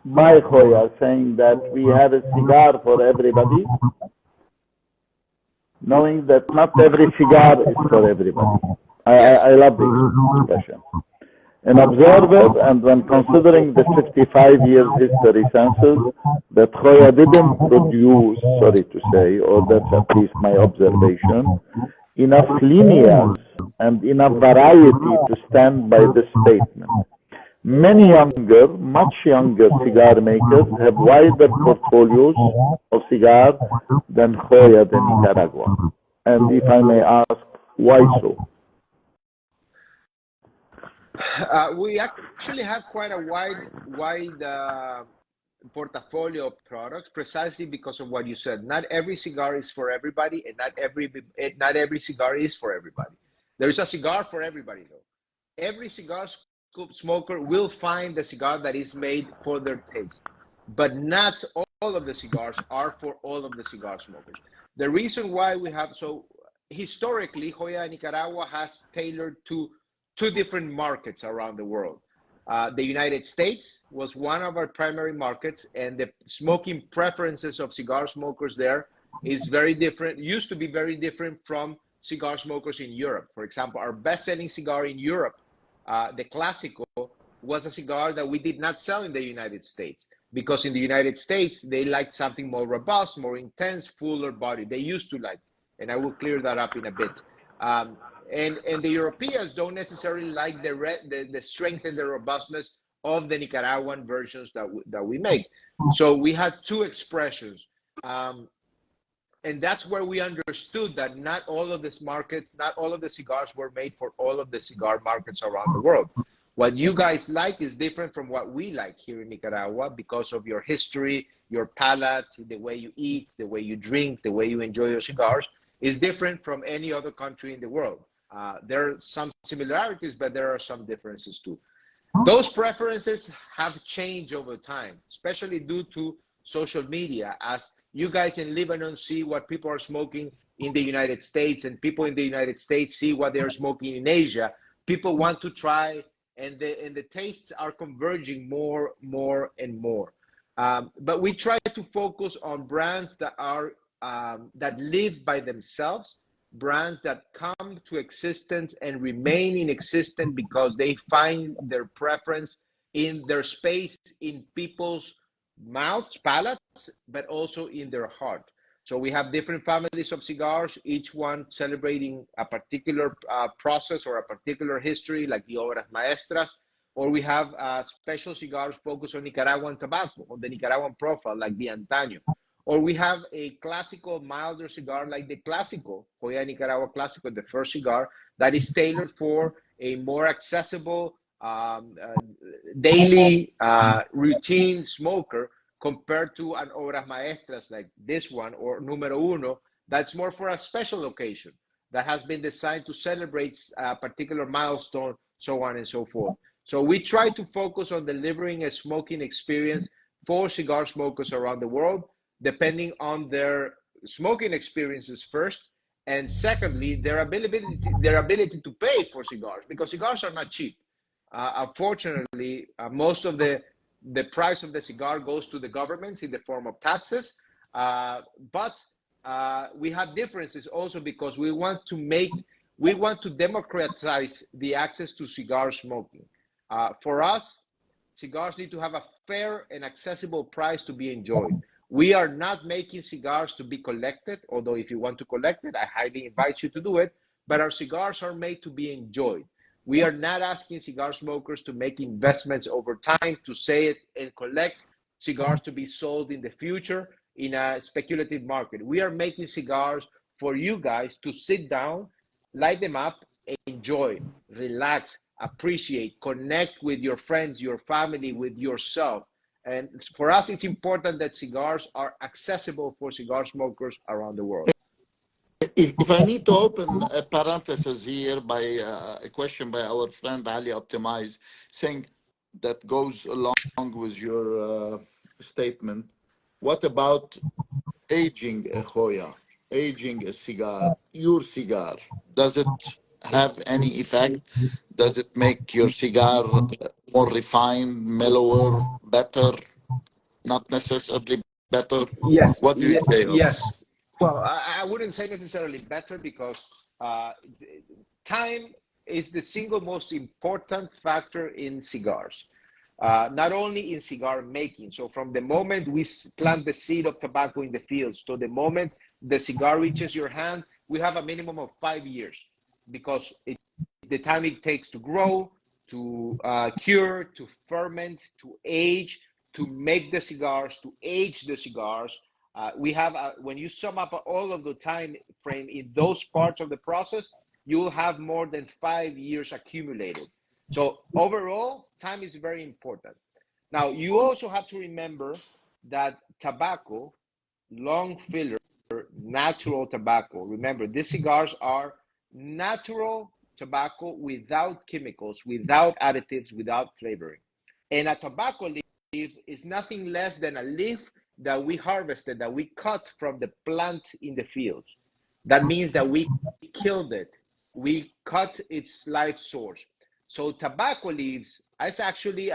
by Hoya saying that we have a cigar for everybody, knowing that not every cigar is for everybody. I love this expression. An observer, and when considering the 55 years history census that Hoya didn't produce, sorry to say, or that's at least my observation, enough lineage, and enough variety to stand by this statement. Many younger, much younger cigar makers have wider portfolios of cigars than Joya de Nicaragua. And if I may ask, why so? We actually have quite a wide portfolio of products, precisely because of what you said. Not every cigar is for everybody, and not every cigar is for everybody. There is a cigar for everybody, though. Every cigar smoker will find the cigar that is made for their taste, but not all of the cigars are for all of the cigar smokers. The reason why we have, so historically, Joya de Nicaragua has tailored to two different markets around the world. The United States was one of our primary markets, and the smoking preferences of cigar smokers there is very different, used to be very different from cigar smokers in Europe. For example, our best-selling cigar in Europe, the Clásico, was a cigar that we did not sell in the United States, because in the United States, they liked something more robust, more intense, fuller body. They used to like, and I will clear that up in a bit. And the Europeans don't necessarily like the strength and the robustness of the Nicaraguan versions that we make. So we had two expressions. And that's where we understood that not all of this market, not all of the cigars were made for all of the cigar markets around the world. What you guys like is different from what we like here in Nicaragua because of your history, your palate, the way you eat, the way you drink, the way you enjoy your cigars is different from any other country in the world. There are some similarities, but there are some differences too. Those preferences have changed over time, especially due to social media. As you guys in Lebanon see what people are smoking in the United States, and people in the United States see what they're smoking in Asia, people want to try, and the tastes are converging more and more. But we try to focus on brands that are that live by themselves, brands that come to existence and remain in existence because they find their preference in their space, in people's mouths, palates, but also in their heart. So we have different families of cigars, each one celebrating a particular process or a particular history, like the Obras Maestras, or we have special cigars focused on Nicaraguan tobacco, on the Nicaraguan profile, like the Antaño. Or we have a classical, milder cigar like the Clásico, Joya de Nicaragua Clásico, the first cigar, that is tailored for a more accessible daily routine smoker compared to an Obras Maestras like this one, or Número Uno, that's more for a special occasion, that has been designed to celebrate a particular milestone, so on and so forth. So we try to focus on delivering a smoking experience for cigar smokers around the world, depending on their smoking experiences first, and secondly, their ability to pay for cigars, because cigars are not cheap. Unfortunately, most of the price of the cigar goes to the governments in the form of taxes, but we have differences also because we want to democratize the access to cigar smoking. For us, cigars need to have a fair and accessible price to be enjoyed. We are not making cigars to be collected, although if you want to collect it, I highly invite you to do it, but our cigars are made to be enjoyed. We are not asking cigar smokers to make investments over time to save and collect cigars to be sold in the future in a speculative market. We are making cigars for you guys to sit down, light them up, enjoy, relax, appreciate, connect with your friends, your family, with yourself. And for us, it's important that cigars are accessible for cigar smokers around the world. If I need to open a parenthesis here by a question by our friend Ali Optimize, saying that goes along with your statement, what about aging a Joya, aging a cigar, your cigar? Does it have any effect? Does it make your cigar more refined, mellower, better? Not necessarily better? Yes, What do you say? yes. Well, I wouldn't say necessarily better, because time is the single most important factor in cigars, not only in cigar making. So from the moment we plant the seed of tobacco in the fields to the moment the cigar reaches your hand, we have a minimum of 5 years because the time it takes to grow, to cure, to ferment, to age, to make the cigars, to age the cigars. We have, when you sum up all of the time frame in those parts of the process, you will have more than 5 years accumulated. So overall, time is very important. Now, you also have to remember that tobacco, long filler, natural tobacco. Remember, these cigars are natural tobacco without chemicals, without additives, without flavoring. And a tobacco leaf is nothing less than a leaf that we harvested, that we cut from the plant in the fields. That means that we killed it. We cut its life source. So tobacco leaves is actually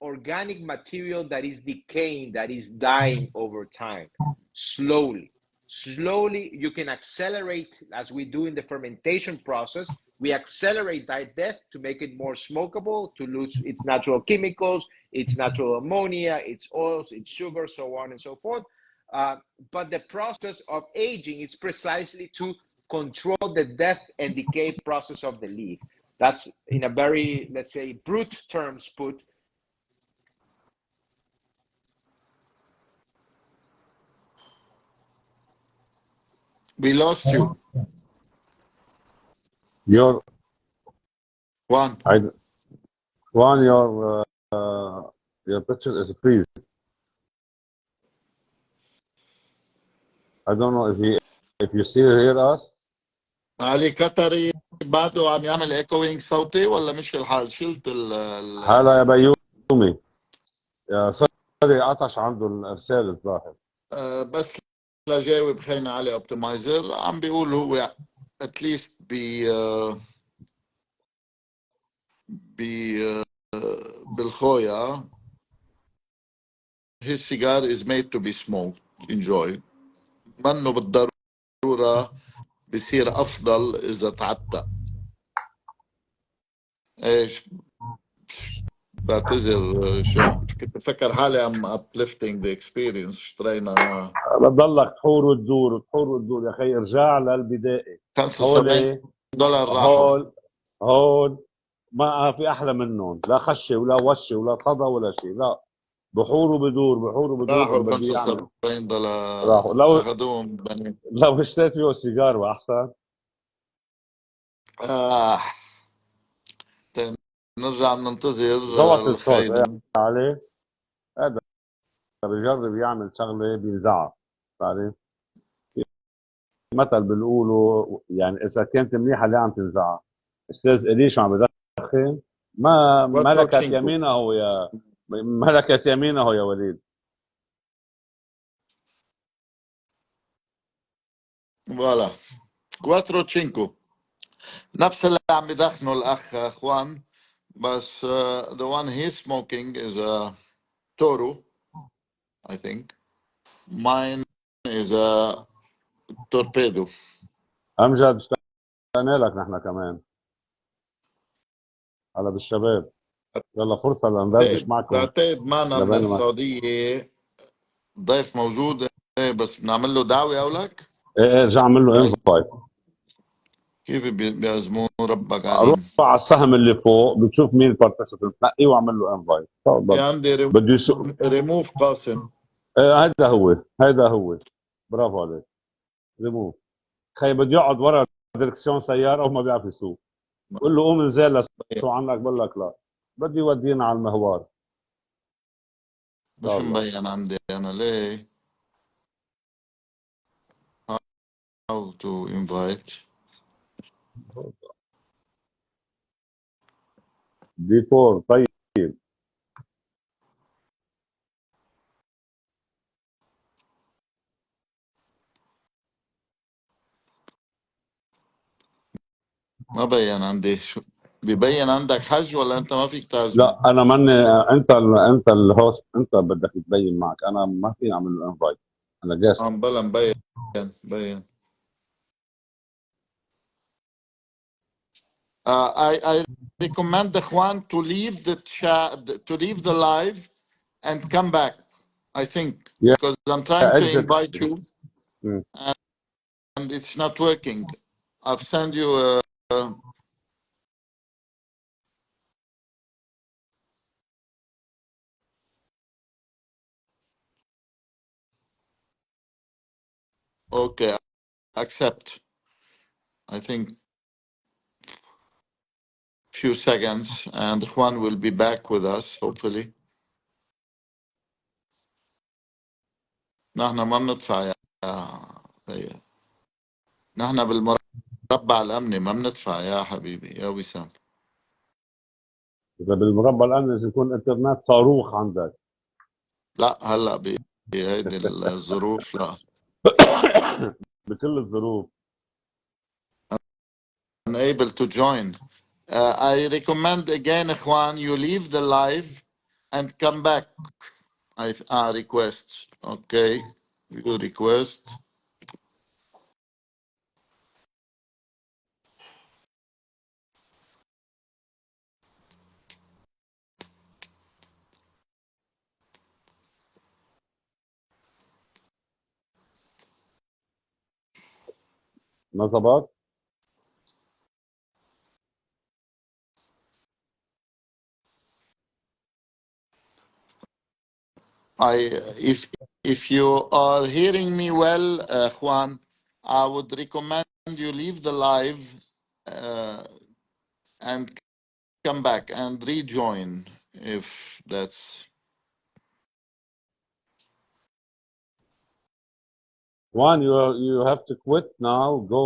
organic material that is decaying, that is dying over time, slowly. Slowly, you can accelerate, as we do in the fermentation process, we accelerate that death to make it more smokable, to lose its natural chemicals, its natural ammonia, its oils, its sugar, so on and so forth. But the process of aging is precisely to control the death and decay process of the leaf. That's in a very, let's say, brute terms put. We lost you. Your Juan. Juan, your picture is freeze. I don't know if you still hear us. علي قطري بعده عم يعمل ايكوينج صوتي ولا مش الحال؟ شلت هلا يا بيومي. يا سوري عطش عنده الارسال الظاهر. بس لجاوب خلينا علي اوبتمايزر عم بيقول هو اتليست بالخويا his cigar is made to be smoked. Enjoy. منه بالضرورة بصير أفضل إذا تعتق. إيش بعتذر شو كنت بفكر حالي عم uplifting the experience. اشترينا بتضلك تحور وتدور تحور وتدور يا أخي، ارجع للبداية. $75 راحوا. هول ما في أحلى منهم، لا خشة ولا وشة ولا صدى ولا شيء، لا بحور وبدور بحور وبدور. راحوا $75 راحوا. لو أخذوهم بني. لو اشتريت فيه سيجار أحسن. نرجع ننتظر الخير عليه. هذا بجرب يعمل شغله بينزعها، تعرف مثل بنقولوا يعني اذا كانت منيحه ليه عم تنزعها. استاذ اليش عم بدخن، ما ملكت يمينه يا ملكت يمينه يا وليد. فوالا 4-5 نفس اللي عم يدخنه الاخ اخوان، بس the one he's smoking is a Toro, I think. Mine is a Torpedo. امجد اشتقنا لك نحن كمان. هلا بالشباب، يلا فرصه لندردش معكم. بعتقد معنا من السعوديه ضيف موجود، بس بنعمل له دعوه اولك. ايه ارجع اعمل له انفايت. كيف بيعزموه ربك روح عليم. على السهم اللي فوق بتشوف مين البارتيسيبنت، نقيه واعمل له انفايت. في عندي ريموف قاسم. هذا هو برافو عليك. ريموف خي بده يقعد ورا ديركسيون سياره وما بيعرف يسوق. قول له قوم انزل شو عنك، بقول لك لا بدي يودينا على المهوار. مش مبين عندي انا ليه. How to invite before. طيب ما بين عندي. شو ببين عندك حج ولا انت ما فيك تعزم؟ لا انا ماني. انت الهوست، انت بدك تبين معك، انا ما فيني اعمل له انفايت، انا جاست. بلا مبين. I recommend the Juan to leave the chat, to leave the live and come back. I think because I'm trying to invite you. Mm. and it's not working. I've sent you a okay, accept. I think few seconds, and Juan will be back with us hopefully. نحن ما بندفع يا هي. نحن بالمربع الأمني ما بندفع يا حبيبي يا وسام. اذا بالمربع الامني لازم يكون انترنت صاروخ عندك. لا هلا بهيدي الظروف لا. بكل الظروف. Unable to join. I recommend again, Juan, you leave the live and come back. I request. Okay, you request. ما زبط؟ If you are hearing me well, Juan, I would recommend you leave the live and come back and rejoin if that's. Juan, you have to quit now. Go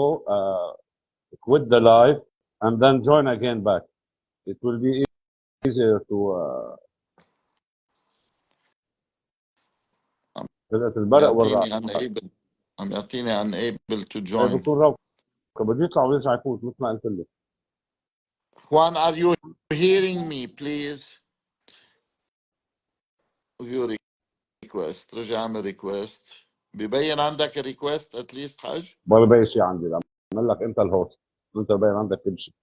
quit the live and then join again back. It will be easier to طلعت البرق والرعد. I'm unable to إيه join. بكون روكة بده يطلع ويرجع يفوت مثل ما قلت لك. Juan, are you hearing me, please? View request. رجع اعمل request. ببين عندك request at least حاج؟ ولا باقي شيء عندي. بعمل لك انت الهوست. انت باين عندك كل شيء.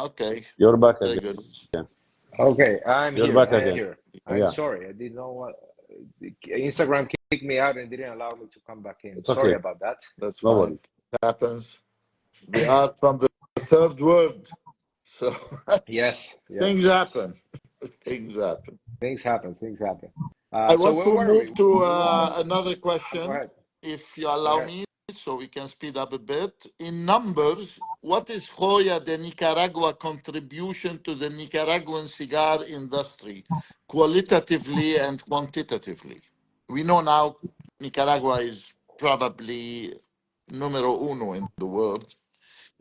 Okay. You're back Very again. good. Okay, I'm You're here. back I'm again. here. I'm Yeah. sorry. I didn't know what Instagram kicked me out and didn't allow me to come back in. It's Sorry okay. about that. That's No fine. worries. It happens. We are from the third world, so Yes. things happen. Things happen. Things happen. Things happen. I So want where to were we? move to We were. another Go question, ahead. if you Go allow ahead. me, so we can speed up a bit. In numbers, what is Hoya de Nicaragua contribution to the Nicaraguan cigar industry, qualitatively and quantitatively? We know now Nicaragua is probably numero uno in the world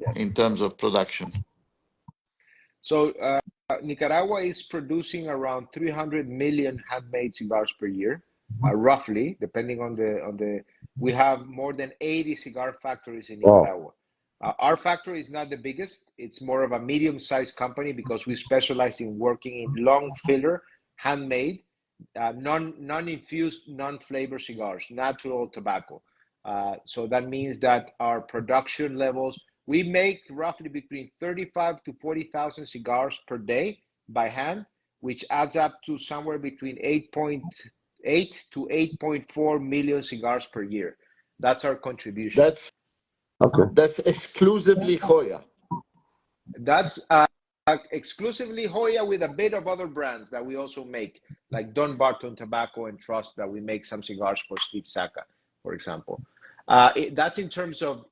Yes. in terms of production. So Nicaragua is producing around 300 million handmade cigars per year, roughly, depending on the. We have more than 80 cigar factories in Wow. Nicaragua. Our factory is not the biggest; it's more of a medium-sized company because we specialize in working in long filler, handmade, non-infused, non-flavor cigars, natural tobacco. So that means that our production levels, we make roughly between 35 to 40,000 cigars per day by hand, which adds up to somewhere between 8.8 to 8.4 million cigars per year. That's our contribution. That's exclusively Hoya. That's exclusively Hoya with a bit of other brands that we also make, like Don Barton Tobacco and Trust, that we make some cigars for Steve Saka, for example. That's in terms of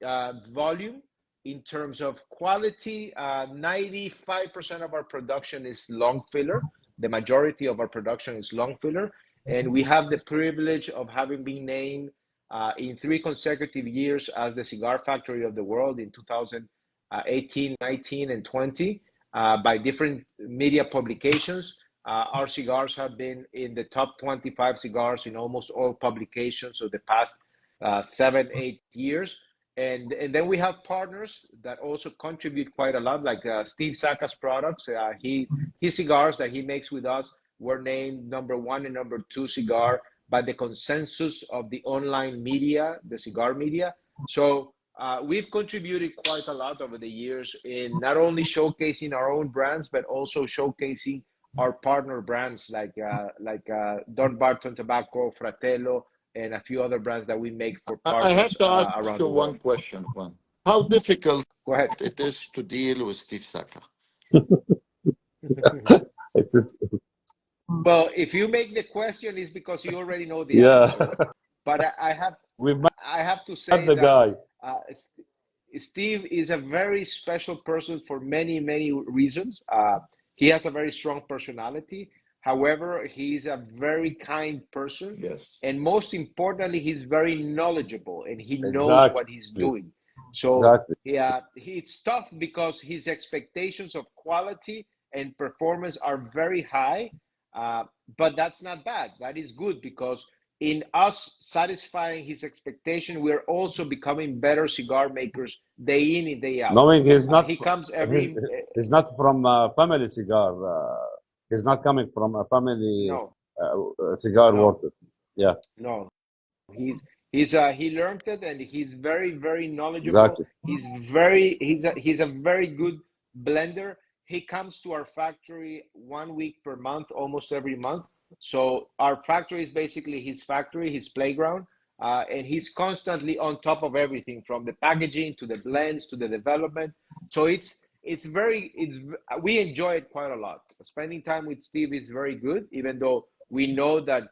volume. In terms of quality, 95% of our production is long filler. The majority of our production is long filler. And we have the privilege of having been named in 3 consecutive years as the cigar factory of the world in 2018, 19, and 20 by different media publications. Our cigars have been in the top 25 cigars in almost all publications of the past 7-8 years. And then we have partners that also contribute quite a lot, like Steve Saka's products. His cigars that he makes with us were named #1 and #2 cigar by the consensus of the online media, the cigar media. So we've contributed quite a lot over the years in not only showcasing our own brands, but also showcasing our partner brands like Don Barton Tobacco, Fratello, and a few other brands that we make for I partners have to ask around you the world. one question, Juan. How difficult Go ahead. it is to deal with Steve Saka? It is, Well, if you make the question, it's because you already know the yeah. answer. But We've I have to met say the that guy. Steve is a very special person for many, many reasons. He has a very strong personality. However, he's a very kind person. Yes. And most importantly, he's very knowledgeable and he knows what he's Exactly. doing. So Exactly. it's tough because his expectations of quality and performance are very high. But that's not bad. That is good because in us satisfying his expectation, we're also becoming better cigar makers day in and day out. Knowing he's not He comes every he's not from a family cigar. He's not coming from a family no, cigar no, worker. Yeah, no. He learned it and he's very, very knowledgeable. exactly. He's a very good blender. He comes to our factory 1 week per month, almost every month. So our factory is basically his factory, his playground, and he's constantly on top of everything from the packaging to the blends to the development. So we enjoy it quite a lot. Spending time with Steve is very good, even though we know that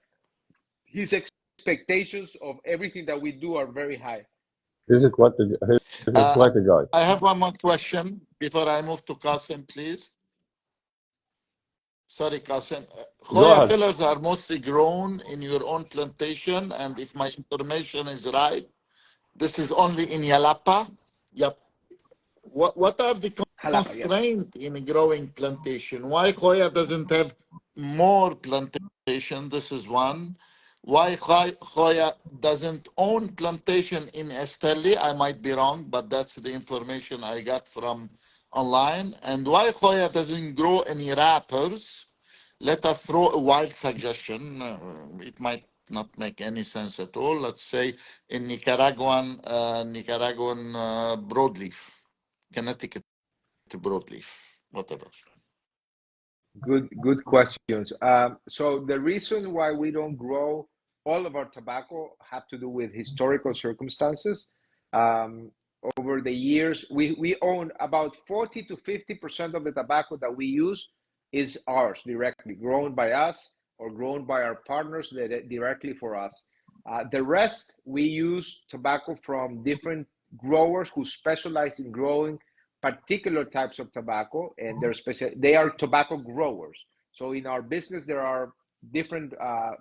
his expectations of everything that we do are very high. He's quite a guy. I have one more question before I move to Qasim, please. Sorry, Qasim. Go Hoya ahead. fillers are mostly grown in your own plantation, and if my information is right, this is only in Yalapa. Yep. What are the Jalapa, yes. constraints in a growing plantation? Why Hoya doesn't have more plantation? This is one. Why Hoya doesn't own plantation in Esteli? I might be wrong, but that's the information I got from online. And why Hoya doesn't grow any wrappers? Let us throw a wild suggestion. It might not make any sense at all. Let's say in Nicaraguan broadleaf, Connecticut broadleaf, whatever. Good questions. So the reason why we don't grow all of our tobacco have to do with historical circumstances. Over the years, we own about 40 to 50% of the tobacco that we use is ours directly, grown by us or grown by our partners directly for us. The rest, we use tobacco from different growers who specialize in growing particular types of tobacco, and they are tobacco growers. So in our business, there are different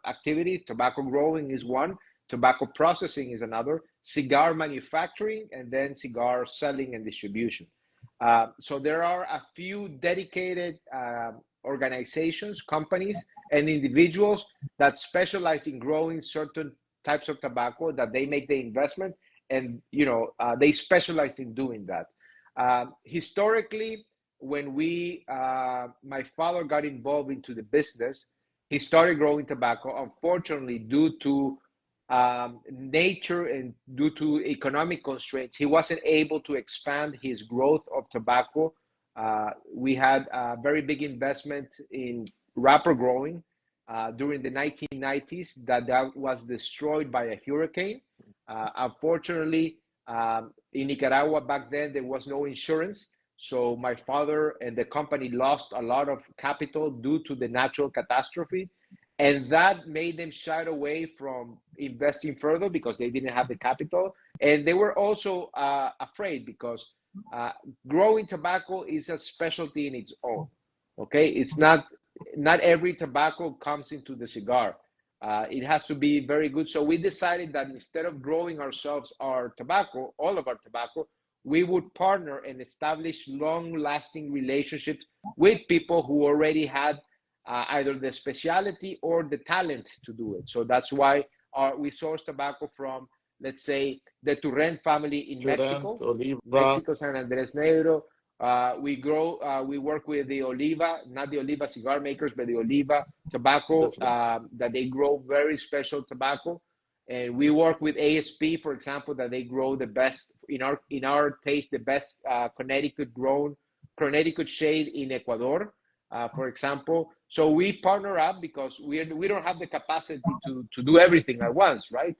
activities. Tobacco growing is one, tobacco processing is another, cigar manufacturing, and then cigar selling and distribution. So there are a few dedicated organizations, companies, and individuals that specialize in growing certain types of tobacco that they make the investment, and they specialize in doing that. Historically, when my father got involved into the business, he started growing tobacco. Unfortunately, due to nature and due to economic constraints, he wasn't able to expand his growth of tobacco. We had a very big investment in wrapper growing during the 1990s that was destroyed by a hurricane. Unfortunately, in Nicaragua back then, there was no insurance. So my father and the company lost a lot of capital due to the natural catastrophe. And that made them shy away from investing further because they didn't have the capital. And they were also afraid because growing tobacco is a specialty in its own. Okay, it's not every tobacco comes into the cigar. It has to be very good. So we decided that instead of growing ourselves our tobacco, all of our tobacco, we would partner and establish long-lasting relationships with people who already had either the specialty or the talent to do it. So that's why we source tobacco from, let's say, the Turren family in Mexico, Oliva. San Andres Negro. We work with the Oliva, not the Oliva cigar makers, but the Oliva tobacco that they grow very special tobacco. And we work with ASP, for example, that they grow the best in our taste, the best Connecticut shade in Ecuador, for example. So we partner up because we don't have the capacity to do everything at once, right?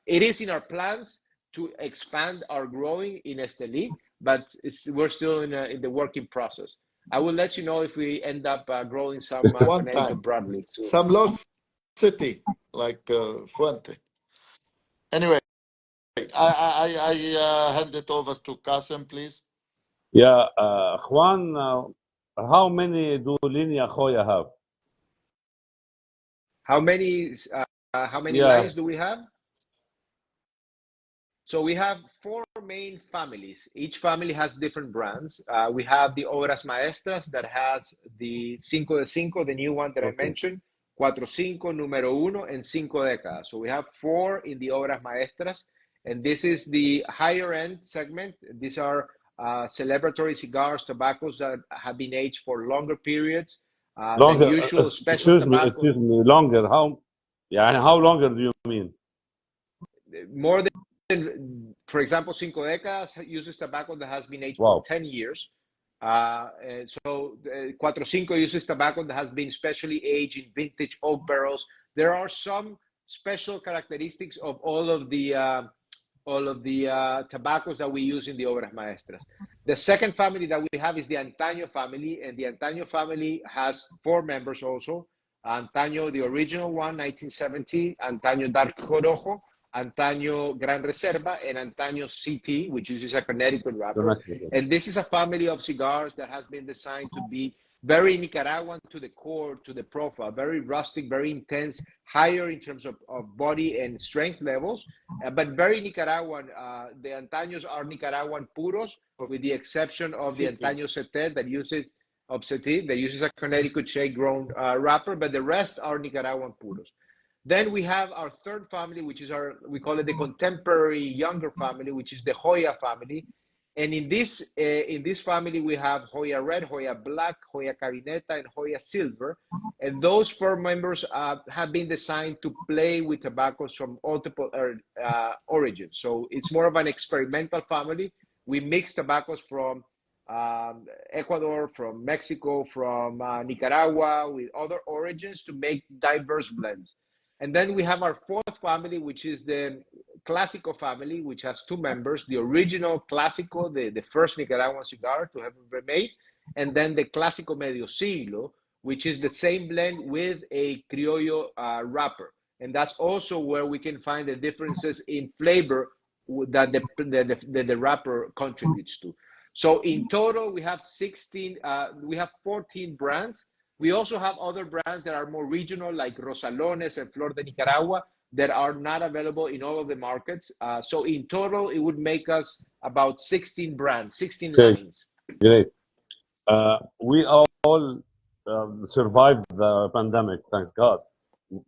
It is in our plans to expand our growing in Esteli, but we're still in the working process. I will let you know if we end up growing some One Connecticut time. broadleaf soon. Some low city like Fuente. Anyway, I hand it over to Qasim, please. Yeah, Juan, how many do Linea Hoya have? How many Yeah, lines do we have? So we have 4 main families. Each family has different brands. We have the Obras Maestras that has the Cinco de Cinco, the new one that I okay. mentioned, Cuatro Cinco, Número Uno, and Cinco Décadas. So we have 4 in the Obras Maestras, and this is the higher end segment. These are celebratory cigars, tobaccos that have been aged for longer periods than Longer, usual, special tobaccos. excuse me, longer. How longer do you mean? More than, for example, Cinco Décadas uses tobacco that has been aged for Wow. 10 years. Cuatro Cinco uses tobacco that has been specially aged in vintage oak barrels. There are some special characteristics of all of the tobaccos that we use in the Obras Maestras. The second family that we have is the Antaño family, and the Antaño family has 4 members also. Antaño, the original one, 1970, Antaño Dark Corojo, Antaño Gran Reserva, and Antaño CT, which is a Connecticut wrapper. And this is a family of cigars that has been designed to be very Nicaraguan to the core, to the profile, very rustic, very intense, higher in terms of body and strength levels, but very Nicaraguan. The Antaños are Nicaraguan puros, with the exception of the Antaño Setet that uses a Connecticut shade grown wrapper, but the rest are Nicaraguan puros. Then we have our third family, which is we call it the contemporary younger family, which is the Hoya family. And in this family, we have Hoya Red, Hoya Black, Hoya Cabineta, and Hoya Silver. And those 4 members have been designed to play with tobaccos from multiple origins. So it's more of an experimental family. We mix tobaccos from Ecuador, from Mexico, from Nicaragua, with other origins to make diverse blends. And then we have our 4th family, which is the Clásico family, which has 2 members, the original Clásico, the first Nicaraguan cigar to have been made, and then the Clásico Medio Siglo, which is the same blend with a Criollo wrapper. And that's also where we can find the differences in flavor that the wrapper contributes to. So in total, we have 14 brands. We also have other brands that are more regional, like Rosalones and Flor de Nicaragua, that are not available in all of the markets. So in total, it would make us about 16 brands, 16 lines. Great. We all survived the pandemic, thanks God.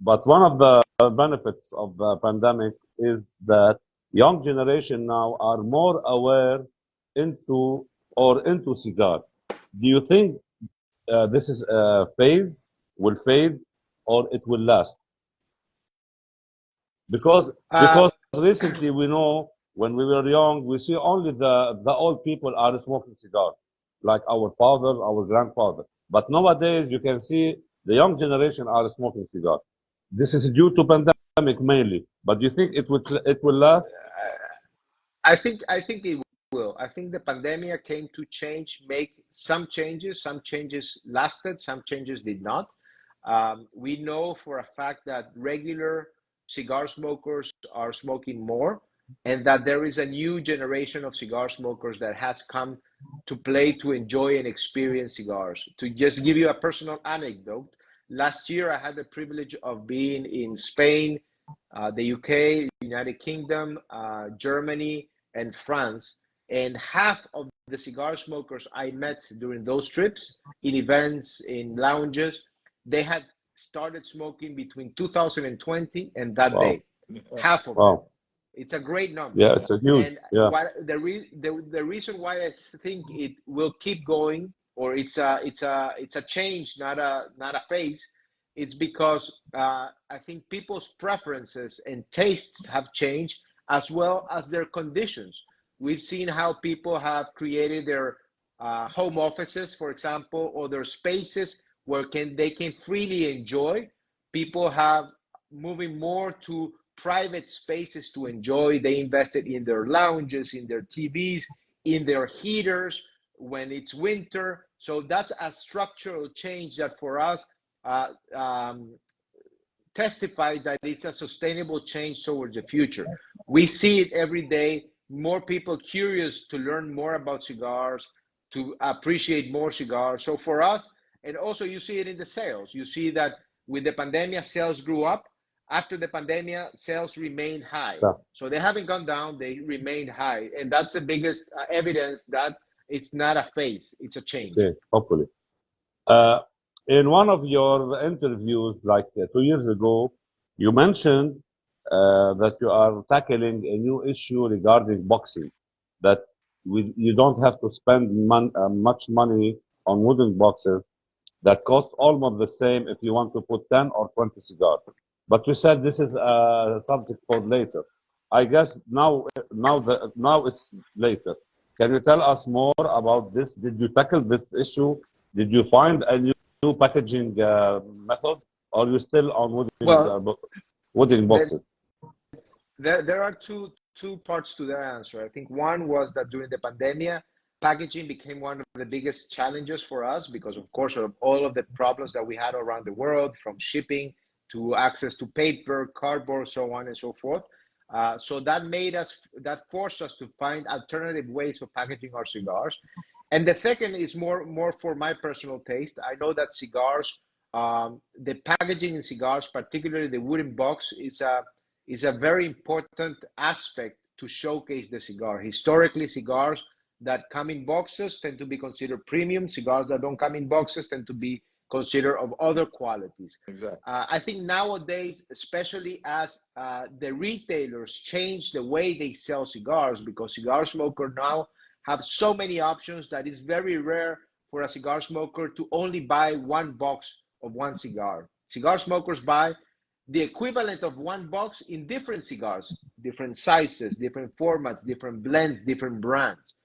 But one of the benefits of the pandemic is that young generation now are more aware into cigar. Do you think this is a phase, will fade, or it will last? Because recently we know when we were young, we see only the old people are smoking cigars, like our father, our grandfather. But nowadays you can see the young generation are smoking cigars. This is due to pandemic mainly. But do you think it will last? I think it will. I think the pandemic came to make some changes. Some changes lasted, some changes did not. We know for a fact that regular cigar smokers are smoking more, and that there is a new generation of cigar smokers that has come to play to enjoy and experience cigars. To just give you a personal anecdote, last year I had the privilege of being in Spain, the UK, United Kingdom, Germany, and France. And half of the cigar smokers I met during those trips, in events, in lounges, they had started smoking between 2020 and that day. Half of them. It's a great number. Yeah, it's a huge. And yeah. the reason why I think it will keep going, or it's a change, not a phase, it's because I think people's preferences and tastes have changed as well as their conditions. We've seen how people have created their home offices, for example, or their spaces where they can freely enjoy. People have moving more to private spaces to enjoy. They invested in their lounges, in their TVs, in their heaters when it's winter. So that's a structural change that for us testifies that it's a sustainable change towards the future. We see it every day. More people curious to learn more about cigars, to appreciate more cigars. So for us, and also you see it in the sales. You see that with the pandemic, sales grew up. After the pandemic, sales remain high. Yeah. So they haven't gone down, they remain high. And that's the biggest evidence that it's not a phase, it's a change. Okay, hopefully. In one of your interviews, like 2 years ago, you mentioned that you are tackling a new issue regarding boxing, that you don't have to spend much money on wooden boxes that cost almost the same if you want to put 10 or 20 cigars. But you said this is a subject for later. I guess now it's later. Can you tell us more about this? Did you tackle this issue? Did you find a new packaging method, or are you still on wooden boxes? There are two parts to that answer. I think one was that during the pandemic, packaging became one of the biggest challenges for us because, of course, of all of the problems that we had around the world, from shipping to access to paper, cardboard, so on and so forth. So that forced us to find alternative ways of packaging our cigars. And the second is more for my personal taste. I know that cigars, the packaging in cigars, particularly the wooden box, is a very important aspect to showcase the cigar. Historically, cigars that come in boxes tend to be considered premium. Cigars that don't come in boxes tend to be considered of other qualities. Exactly. I think nowadays, especially as the retailers change the way they sell cigars, because cigar smokers now have so many options that it's very rare for a cigar smoker to only buy one box of one cigar. Cigar smokers buy the equivalent of one box in different cigars, different sizes, different formats, different blends, different brands.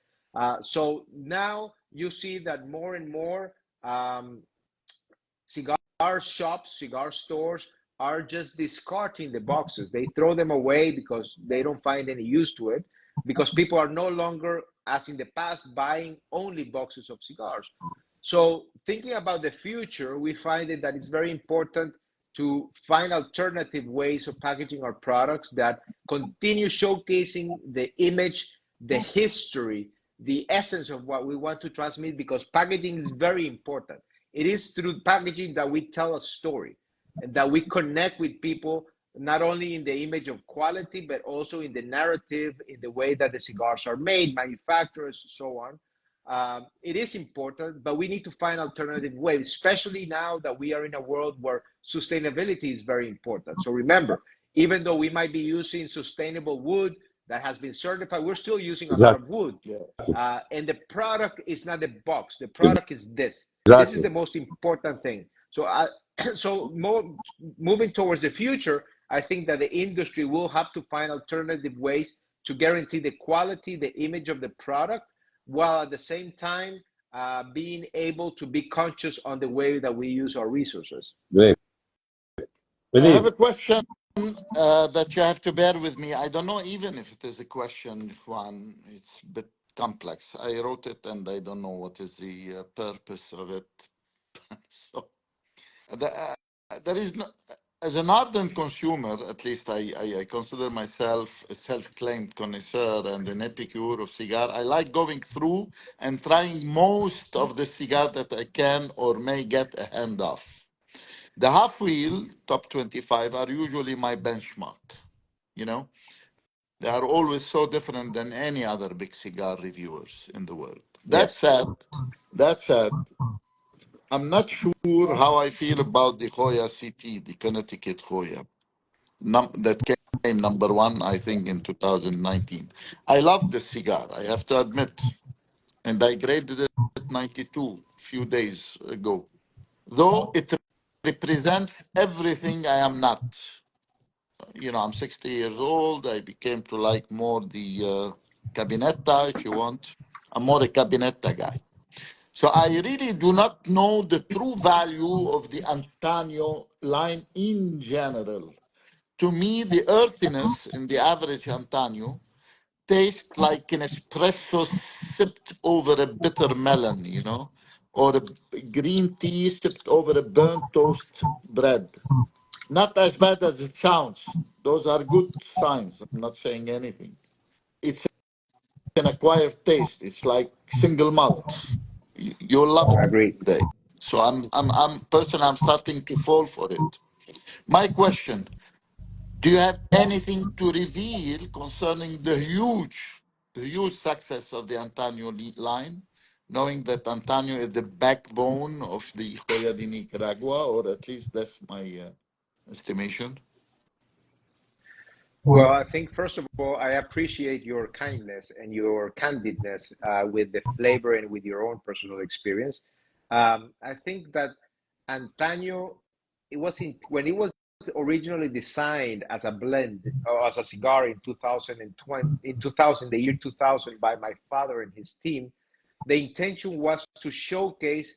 So now you see that more and more cigar shops, cigar stores are just discarding the boxes. They throw them away because they don't find any use to it, because people are no longer, as in the past, buying only boxes of cigars. So thinking about the future, we find that it's very important to find alternative ways of packaging our products that continue showcasing the image, the history, the essence of what we want to transmit, because packaging is very important. It is through packaging that we tell a story and that we connect with people, not only in the image of quality, but also in the narrative, in the way that the cigars are made, manufacturers, so on. It is important, but we need to find alternative ways, especially now that we are in a world where sustainability is very important. So remember, even though we might be using sustainable wood that has been certified, we're still using a lot of wood. And the product is not the box. The product is this. Exactly. This is the most important thing. So moving towards the future, I think that the industry will have to find alternative ways to guarantee the quality, the image of the product, while at the same time being able to be conscious on the way that we use our resources. Great. I have a question that you have to bear with me. I don't know even if it is a question, Juan. It's a bit complex. I wrote it and I don't know what is the purpose of it. So there is no, as an ardent consumer, at least I consider myself a self-claimed connoisseur and an epicure of cigar. I like going through and trying most of the cigar that I can or may get a hand of. The half wheel top 25 are usually my benchmark. You know, they are always so different than any other big cigar reviewers in the world. That said, I'm not sure how I feel about the Hoya CT, the Connecticut Hoya, that came number one, I think, in 2019. I love the cigar, I have to admit, and I graded it 92 a few days ago. Though it represents everything I am not. I'm 60 years old. I became to like more the cabinetta, if you want. I'm more a cabinetta guy. So I really do not know the true value of the Antonio line in general. To me, the earthiness in the average Antonio tastes like an espresso sipped over a bitter melon, or a green tea sipped over a burnt toast bread. Not as bad as it sounds. Those are good signs. I'm not saying anything. It's an acquired taste. It's like single malt. You'll love it. Agreed. Day. So I'm personally, I'm starting to fall for it. My question: do you have anything to reveal concerning the huge success of the Antonio line, knowing that Antonio is the backbone of the Joya de Nicaragua, or at least that's my estimation? Well, I think first of all, I appreciate your kindness and your candidness with the flavor and with your own personal experience. I think that Antaño, when it was originally designed as a blend or as a cigar in 2020, in 2000, the year 2000, by my father and his team. The intention was to showcase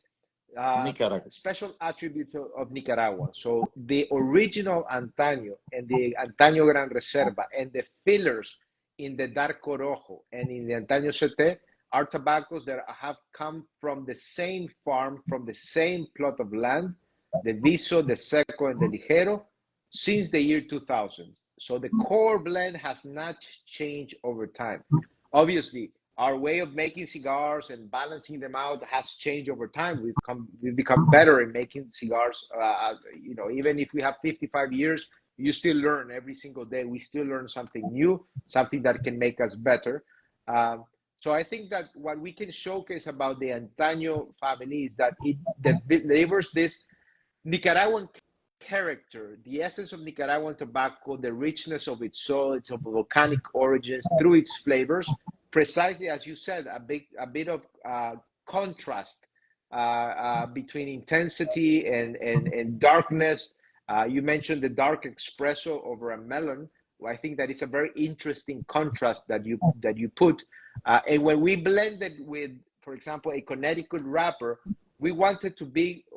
Nicaragua. special attributes of Nicaragua. So the original Antaño and the Antaño Gran Reserva and the fillers in the Dark Orojo and in the Antaño CT are tobaccos that have come from the same farm, from the same plot of land, the Viso, the Seco, and the Ligero, since the year 2000. So the core blend has not changed over time. Obviously, our way of making cigars and balancing them out has changed over time. We've become better in making cigars. Even if we have 55 years, you still learn every single day. We still learn something new, something that can make us better. So I think that what we can showcase about the Antaño family is that it delivers this Nicaraguan character, the essence of Nicaraguan tobacco, the richness of its soil, its volcanic origins through its flavors. Precisely as you said, a bit of contrast between intensity and darkness. You mentioned the dark espresso over a melon. Well, I think that it's a very interesting contrast that you put. And when we blended with, for example, a Connecticut wrapper, we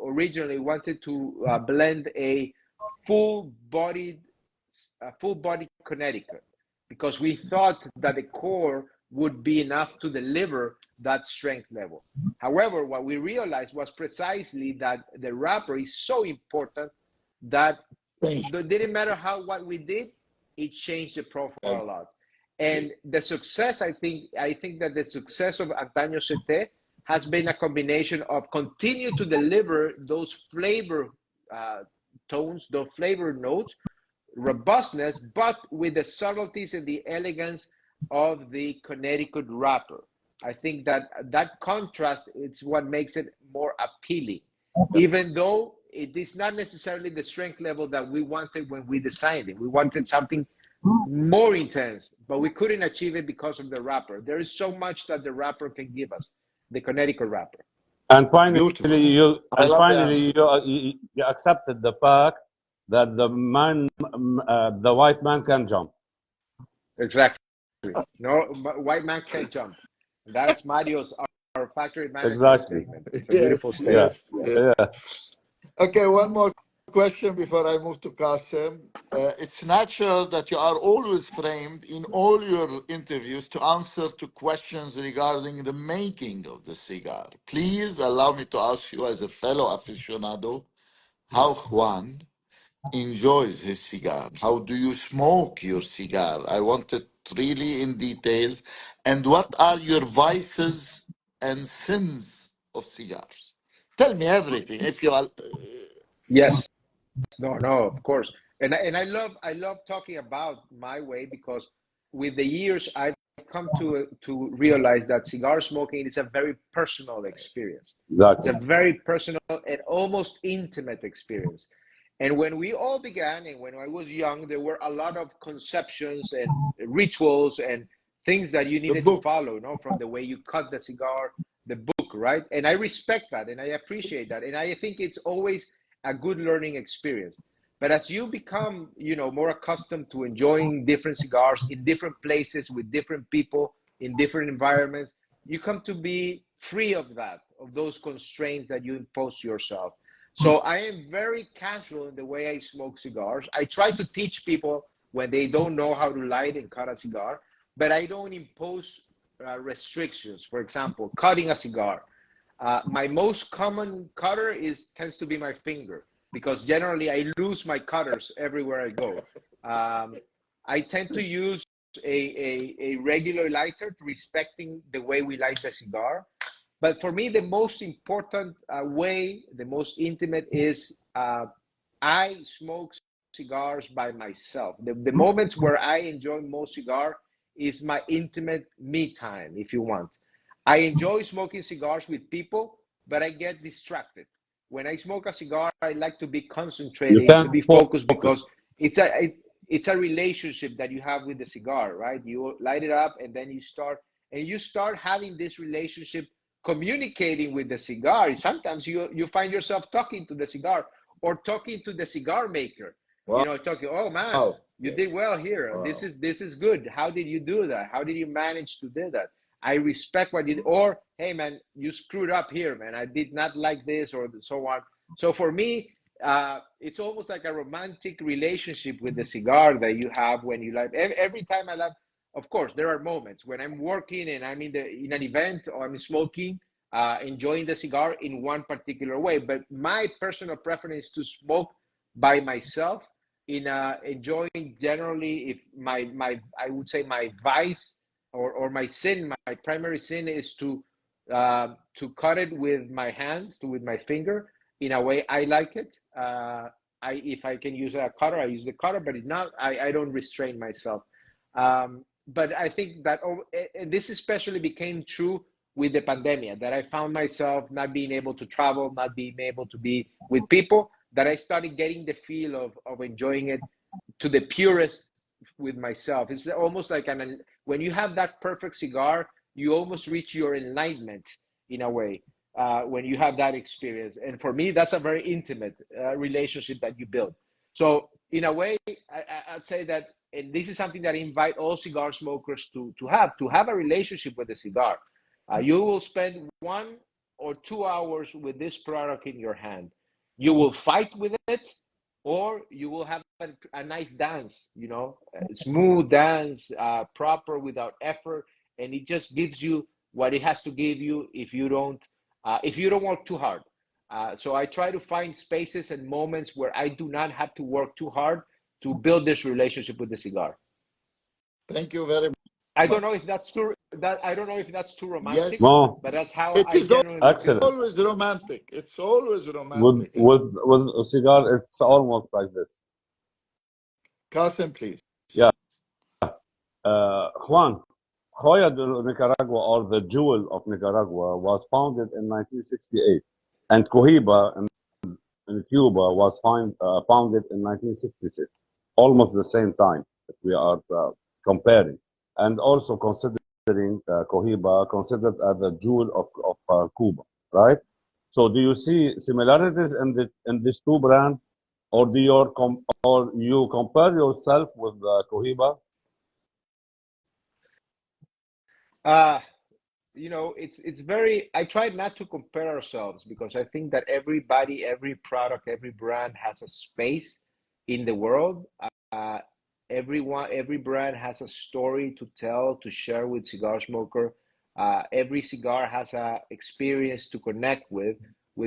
originally wanted to blend a full-bodied Connecticut, because we thought that the core would be enough to deliver that strength level. However, what we realized was precisely that the wrapper is so important that it didn't matter what we did, it changed the profile a lot. And the success, I think that the success of Antaño CT has been a combination of continue to deliver those flavor tones, those flavor notes, robustness, but with the subtleties and the elegance of the Connecticut wrapper. I think that contrast is what makes it more appealing, even though it is not necessarily the strength level that we wanted when we designed it. We wanted something more intense, but we couldn't achieve it because of the wrapper. There is so much that the wrapper can give us, the Connecticut wrapper. And finally, Beautiful. you accepted the fact that the white man can jump. Exactly. No, white man can't jump. That's Mario's, our factory manager statement. It's a beautiful statement. Yeah. Okay, one more question before I move to Qasim. It's natural that you are always framed in all your interviews to answer to questions regarding the making of the cigar. Please allow me to ask you, as a fellow aficionado, how Juan enjoys his cigar. How do you smoke your cigar? I want it really in details. And what are your vices and sins of cigars? Tell me everything. If you are, Yes. No, of course. And I love talking about my way, because with the years I've come to realize that cigar smoking is a very personal experience. Exactly. It's a very personal and almost intimate experience. And when we all began, and when I was young, there were a lot of conceptions and rituals and things that you needed to follow, from the way you cut the cigar, the book, right? And I respect that and I appreciate that. And I think it's always a good learning experience. But as you become, more accustomed to enjoying different cigars in different places with different people in different environments, you come to be free of those constraints that you impose yourself. So I am very casual in the way I smoke cigars. I try to teach people when they don't know how to light and cut a cigar, but I don't impose restrictions. For example, cutting a cigar. My most common cutter tends to be my finger, because generally I lose my cutters everywhere I go. I tend to use a regular lighter, respecting the way we light the cigar. But for me, the most important way, the most intimate, is I smoke cigars by myself. The moments where I enjoy most cigar is my intimate me time, if you want. I enjoy smoking cigars with people, but I get distracted. When I smoke a cigar, I like to be You concentrated, can't to be focused, focus. because it's a relationship that you have with the cigar, right? You light it up, and then you start having this relationship, communicating with the cigar. Sometimes you find yourself talking to the cigar, or talking to the cigar maker. Wow. Talking, oh man, you did Yes. well here. Wow. This is good. How did you do that? How did you manage to do that? I respect what you did. Or, hey man, you screwed up here, man. I did not like this, or so on. So for me, it's almost like a romantic relationship with the cigar that you have when you light. Every time I light, of course, there are moments when I'm working and I'm in an event, or I'm smoking, enjoying the cigar in one particular way. But my personal preference is to smoke by myself, enjoying, generally, if I would say my vice, or my sin, my primary sin, is to cut it with my hands, with my finger, in a way I like it. If I can use a cutter, I use the cutter, but if not, I don't restrain myself. But I think that, and this especially became true with the pandemic, that I found myself not being able to travel, not being able to be with people, that I started getting the feel of enjoying it to the purest with myself. It's almost like when you have that perfect cigar, you almost reach your enlightenment in a way, when you have that experience. And for me, that's a very intimate relationship that you build. So in a way, I'd say that, and this is something that I invite all cigar smokers to have a relationship with the cigar. You will spend 1 or 2 hours with this product in your hand. You will fight with it, or you will have a nice dance, a smooth dance, proper, without effort, and it just gives you what it has to give you if you don't work too hard. So I try to find spaces and moments where I do not have to work too hard to build this relationship with the cigar. Thank you very I don't much. know if that's too I don't know if that's too romantic, Yes, No, but that's how it I is generally look at it. excellent. always romantic. It's always With romantic. with a cigar, it's almost like this. Qasim, please. Yeah. Juan, Hoya de Nicaragua, or the Jewel of Nicaragua, was founded in 1968, and Cohiba in Cuba was founded in 1966, almost the same time, if we are comparing. And also considering Cohiba considered as the jewel of Cuba, right? So do you see similarities in these two brands, or or you compare yourself with Cohiba? It's very, I try not to compare ourselves, because I think that everybody, every product, every brand has a space in the world. Uh, every brand has a story to tell, to share with cigar smoker. Every cigar has a experience to connect with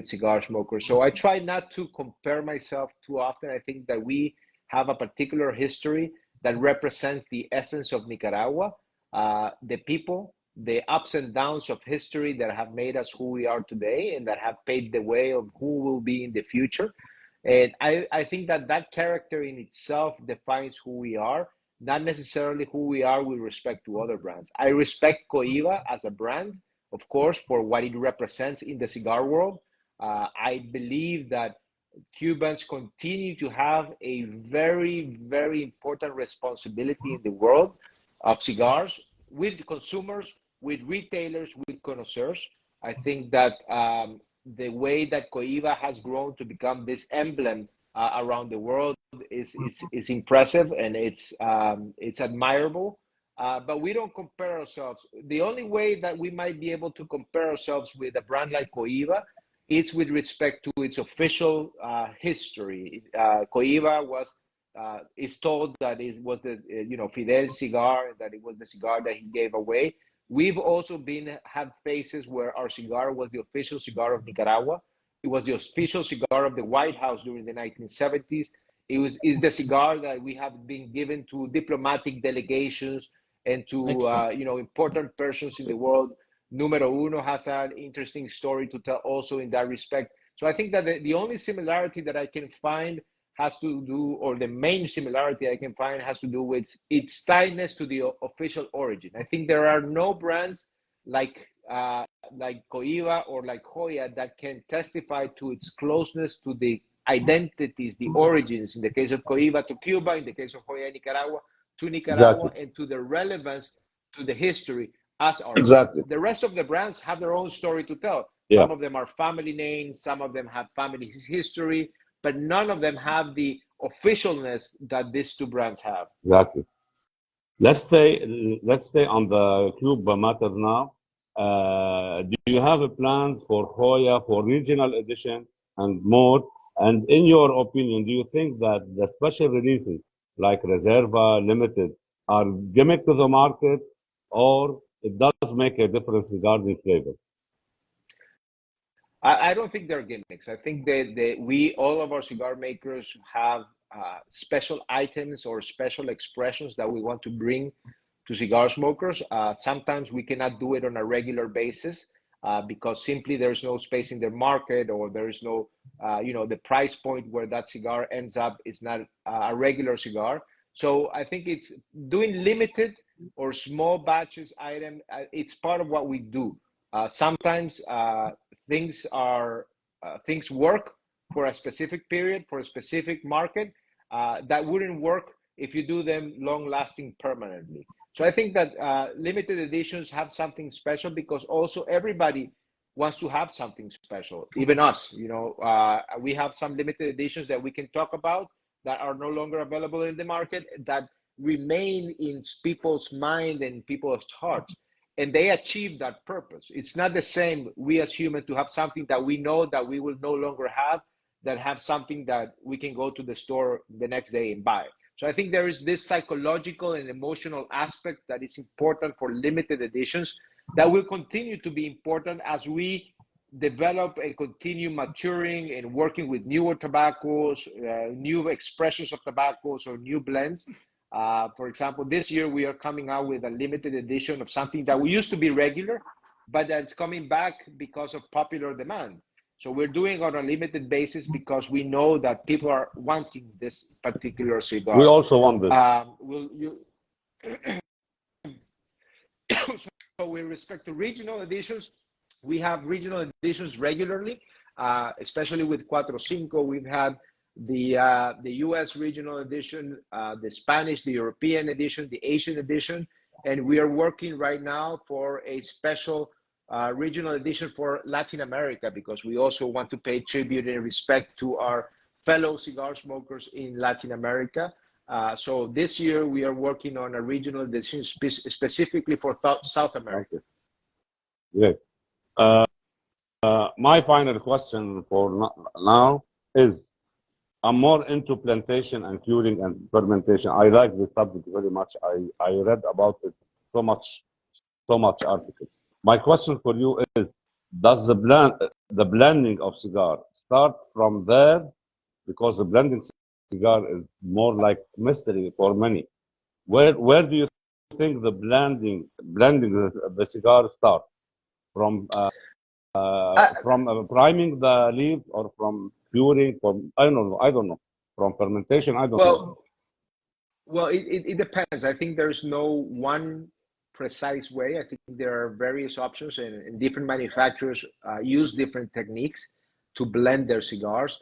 cigar smokers. So I try not to compare myself too often. I think that we have a particular history that represents the essence of Nicaragua, the people, the ups and downs of history that have made us who we are today, and that have paved the way of who will be in the future. And I think that character in itself defines who we are, not necessarily who we are with respect to other brands. I respect Coiva as a brand, of course, for what it represents in the cigar world. I believe that Cubans continue to have a very, very important responsibility in the world of cigars, with consumers, with retailers, with connoisseurs. I think that the way that Coiva has grown to become this emblem around the world is impressive, and it's admirable. But we don't compare ourselves. The only way that we might be able to compare ourselves with a brand like Cohiba is with respect to its official history. Cohiba is told that it was the Fidel cigar, that it was the cigar that he gave away. We've also had phases where our cigar was the official cigar of Nicaragua. It was the official cigar of the White House during the 1970s. Is the cigar that we have been given to diplomatic delegations and to important persons in the world. Numero Uno has an interesting story to tell also in that respect. So I think that the only similarity that I can find has to do, or the main similarity I can find has to do with its tightness to the official origin. I think there are no brands like Cohiba or like Hoya that can testify to its closeness to the identities, the origins, in the case of Cohiba to Cuba, in the case of Hoya Nicaragua to Nicaragua, Exactly. and to the relevance to the history as our Exactly. brands. The rest of the brands have their own story to tell. Yeah. Some of them are family names, some of them have family history, but none of them have the officialness that these two brands have. Exactly. Let's stay on the Cuba matter now. Do you have a plan for Hoya for regional edition and more? And in your opinion, do you think that the special releases like Reserva, Limited are gimmick to the market, or it does make a difference regarding flavor? I don't think they're gimmicks. I think that all of our cigar makers have special items or special expressions that we want to bring to cigar smokers. Sometimes we cannot do it on a regular basis because simply there's no space in the market, or there's no, the price point where that cigar ends up is not a regular cigar. So I think it's doing limited or small batches item. It's part of what we do. Sometimes things work for a specific period, for a specific market, that wouldn't work if you do them long lasting permanently. So I think that limited editions have something special because also everybody wants to have something special, even us. We have some limited editions that we can talk about that are no longer available in the market, that remain in people's mind and people's hearts, and they achieve that purpose. It's not the same, we as humans, to have something that we know that we will no longer have, that have something that we can go to the store the next day and buy. So I think there is this psychological and emotional aspect that is important for limited editions that will continue to be important as we develop and continue maturing and working with newer tobaccos, new expressions of tobaccos, or new blends. For example, this year we are coming out with a limited edition of something that we used to be regular, but that's coming back because of popular demand. So we're doing on a limited basis because we know that people are wanting this particular cigar. We also want this. So with respect to regional editions, we have regional editions regularly, especially with Cuatro Cinco. We've had the U.S. regional edition, the Spanish, the European edition, the Asian edition, and we are working right now for a special regional edition for Latin America, because we also want to pay tribute and respect to our fellow cigar smokers in Latin America. So this year we are working on a regional edition specifically for South America. Great. My final question for now is, I'm more into plantation and curing and fermentation. I like this subject very much. I read about it so much articles. My question for you is, does the blending of cigar start from there? Because the blending cigar is more like mystery for many. Where do you think the blending the cigar starts? From priming the leaves, or from curing, from I don't know, from fermentation, I don't know. Well, it depends. I think there's no one precise way. I think there are various options, and different manufacturers use different techniques to blend their cigars.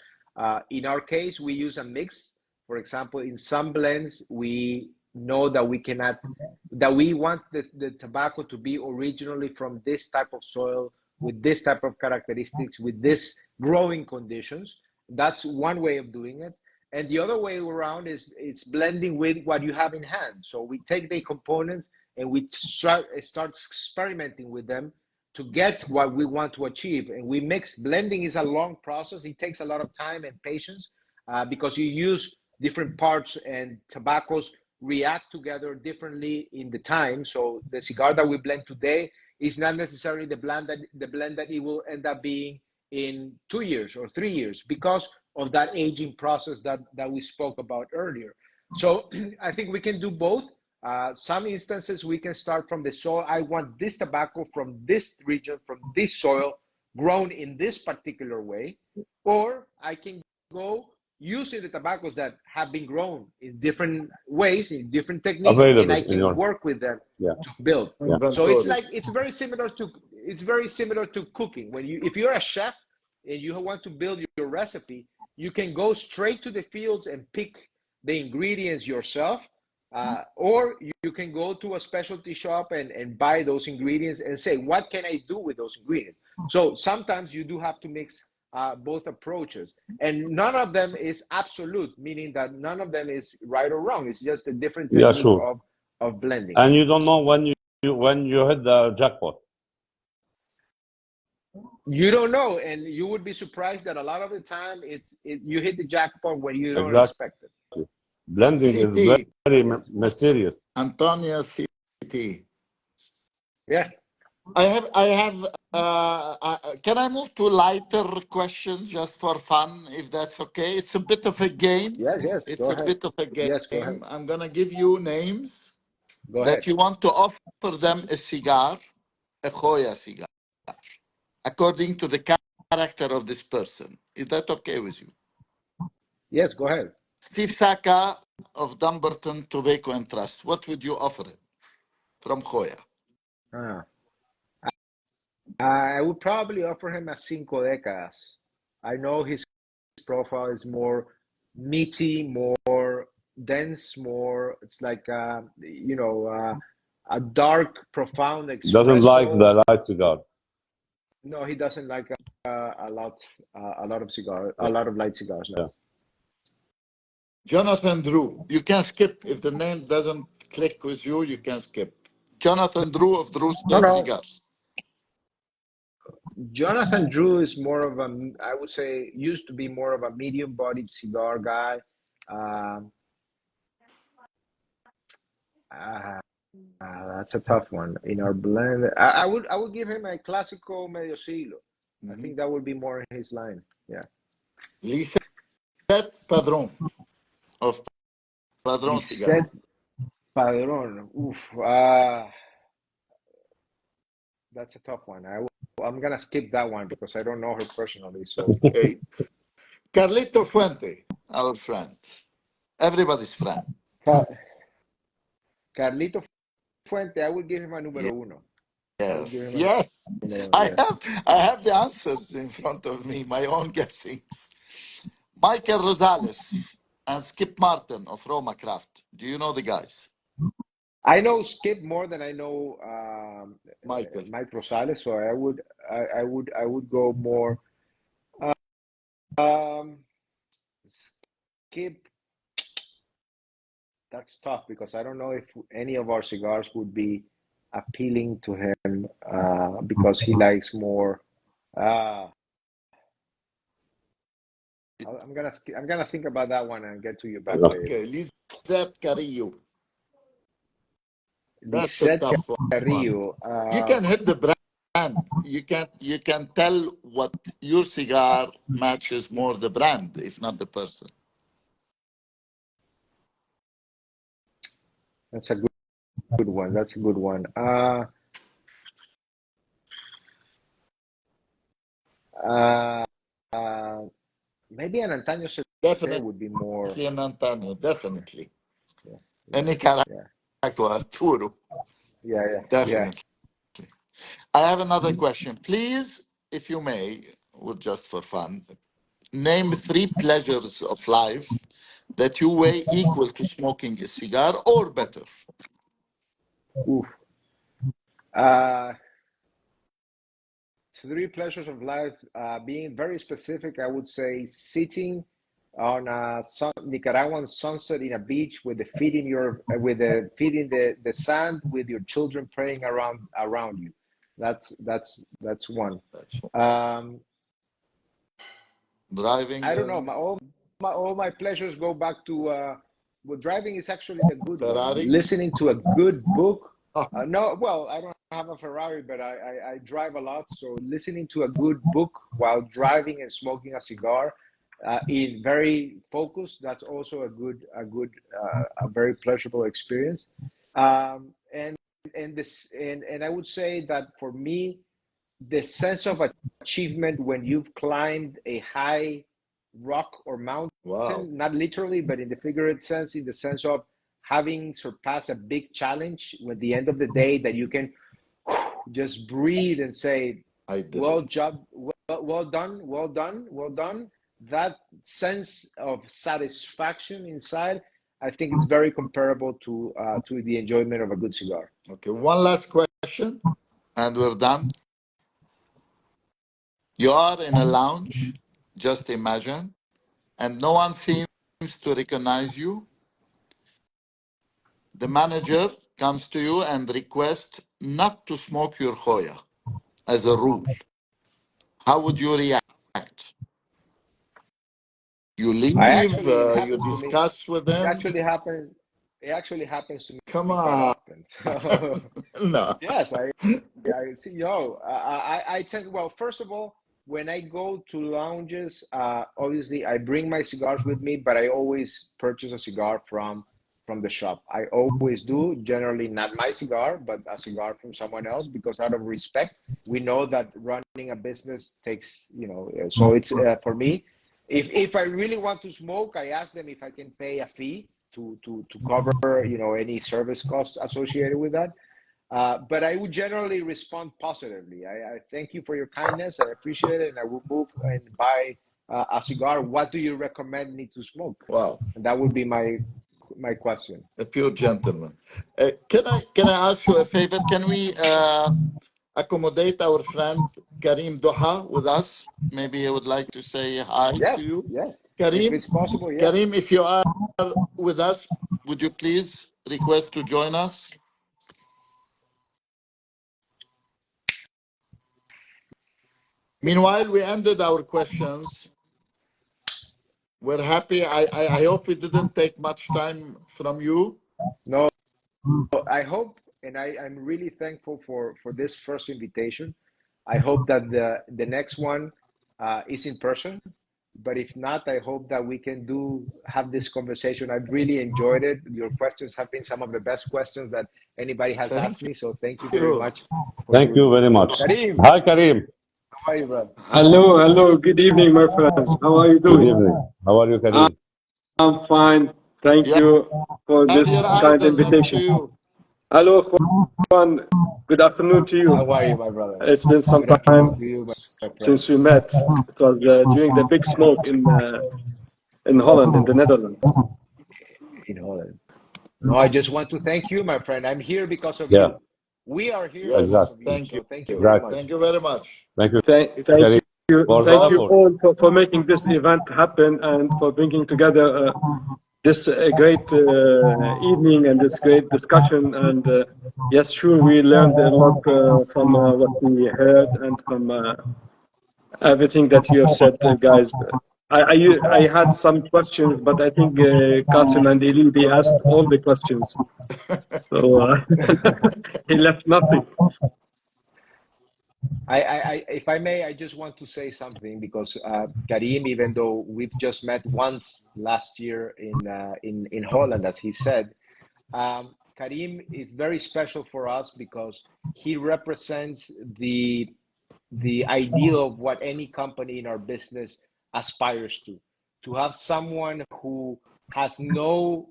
In our case, we use a mix. For example, in some blends, we know that we want the tobacco to be originally from this type of soil, with this type of characteristics, with this growing conditions. That's one way of doing it. And the other way around is it's blending with what you have in hand. So we take the components and we start experimenting with them to get what we want to achieve. And we mix. Blending is a long process. It takes a lot of time and patience because you use different parts, and tobaccos react together differently in the time. So the cigar that we blend today is not necessarily the blend that it will end up being in 2 years or 3 years because of that aging process that we spoke about earlier. So I think we can do both. Some instances we can start from the soil. I want this tobacco from this region, from this soil, grown in this particular way. Or I can go using the tobaccos that have been grown in different ways, in different techniques, Available and I can work with them to build. So it's very similar to cooking. If you're a chef and you want to build your recipe, you can go straight to the fields and pick the ingredients yourself, or you can go to a specialty shop and buy those ingredients and say, what can I do with those ingredients? So sometimes you do have to mix both approaches, and none of them is absolute, meaning that none of them is right or wrong. It's just a different technique of blending. And you don't know when you hit the jackpot. You don't know, and you would be surprised that a lot of the time you hit the jackpot when you don't expect it. Blending is very mysterious. Antonio CT. Yeah. I have. Can I move to lighter questions just for fun, if that's okay? It's a bit of a game. Yes. It's a bit of a game. Yes, go ahead. I'm gonna give you names Go that ahead. you want to offer them a cigar, a Hoya cigar, according to the character of this person. Is that okay with you? Yes, go ahead. Steve Saka of Dumbarton Tobacco and Trust. What would you offer him from Hoya? I would probably offer him a Cinco Décadas. I know his profile is more meaty, more dense, more. It's like a dark, profound espresso. Doesn't like the light cigar. No, he doesn't like a lot of light cigars. No. Yeah. Jonathan Drew. You can skip if the name doesn't click with you. You can skip. Jonathan Drew of Drew's Cigars. Jonathan Drew is more of I would say, used to be more of a medium-bodied cigar guy. That's a tough one. In our blend, I would give him a Clásico Medio Siglo. I think that would be more in his line. Yeah. Lisette Padron of Padron Cigar. Lisette Padron. Oof. That's a tough one. I'm gonna skip that one because I don't know her personally. So. Okay. Carlito Fuente, our friend, everybody's friend. Carlito Fuente, I would give him a número uno. Yes. I have the answers in front of me, my own guessings. Michael Rosales and Skip Martin of Roma Craft. Do you know the guys? I know Skip more than I know Mike Rosales, so I would go more Skip. That's tough because I don't know if any of our cigars would be appealing to him because he likes more. I'm gonna think about that one and get to you back later. Okay, Lisette Carrillo. Lisette Carrillo. You can hit the brand. You can tell what your cigar matches more the brand, if not the person. That's a good one. That's a good one. Maybe an Antonio definitely would be more. An Antonio, definitely. Yeah. Nicaragua, puro. Yeah. Definitely. Yeah. I have another question. Please, if you may, just for fun, name 3 pleasures of life that you weigh equal to smoking a cigar or better. Oof. 3 pleasures of life, being very specific, I would say sitting on a Nicaraguan sunset in a beach with the feet in your with the feet in the sand with your children playing around you. That's one. That's Um, driving. I don't know. All my pleasures go back to well, driving is actually a good one. Ferrari. Listening to a good book. Oh, No, well, I don't have a Ferrari, but I drive a lot. So listening to a good book while driving and smoking a cigar, in very focused, that's also a very pleasurable experience. And and I would say that for me, the sense of achievement when you've climbed a high rock or mountain, wow. not literally, but in the figurative sense, in the sense of having surpassed a big challenge, at the end of the day, that you can just breathe and say, I did well it. job, well done, well done, well done. That sense of satisfaction inside, I think it's very comparable to the enjoyment of a good cigar. Okay, one last question, and we're done. You are in a lounge, just imagine, and no one seems to recognize you. The manager comes to you and requests not to smoke your Hoya as a rule. How would you react? You leave, It you happens to me. discuss with It them. actually happens. It actually happens to Come me quite on. often. So, No. yes, I see. I tend, well, first of all, when I go to lounges, obviously I bring my cigars with me, but I always purchase a cigar from the shop. I always do. Generally, not my cigar, but a cigar from someone else, because out of respect, we know that running a business takes, so it's for me. If I really want to smoke, I ask them if I can pay a fee to cover, any service costs associated with that. But I would generally respond positively. I thank you for your kindness. I appreciate it, and I will move and buy a cigar. What do you recommend me to smoke? Wow. And that would be my question. A pure gentleman. Can I ask you a favor? Can we accommodate our friend Karim Doha with us? Maybe he would like to say hi to Yes, you. yes. If Karim, it's possible, yes. Karim, if you are with us, would you please request to join us? Meanwhile, we ended our questions. We're happy. I hope it didn't take much time from you. No, I hope, and I'm really thankful for this first invitation. I hope that the next one is in person. But if not, I hope that we can have this conversation. I've really enjoyed it. Your questions have been some of the best questions that anybody has asked Thank me. So thank you very you. much for Thank doing you this. very much. Karim, Hi, Karim. how are you, bro? Hello, hello. Good evening, my friends. How are you Good doing? evening. How are you, Karim? I'm fine. Thank You you for have this your kind idol next to invitation. you. Hello, Juan. Good afternoon to you. How are you, my brother? It's been some Good afternoon time to you, my friend. since we met. It was during the big smoke in Holland, in the Netherlands. In Holland. No, I just want to thank you, my friend. I'm here because of Yeah, you. We are here Yes, because exactly. of you. thank you. So thank you very Exactly. much. Thank you very much. Thank you, Thank Karim, you, for the thank you offer. all for making this event happen and for bringing together this great evening and this great discussion. And yes, sure, we learned a lot from what we heard and from everything that you have said, guys. I had some questions, but I think Qasim and Eli, they asked all the questions. So he left nothing. If I may, I just want to say something because Karim, even though we've just met once last year in Holland, as he said, Karim is very special for us because he represents the ideal of what any company in our business aspires to have someone who has no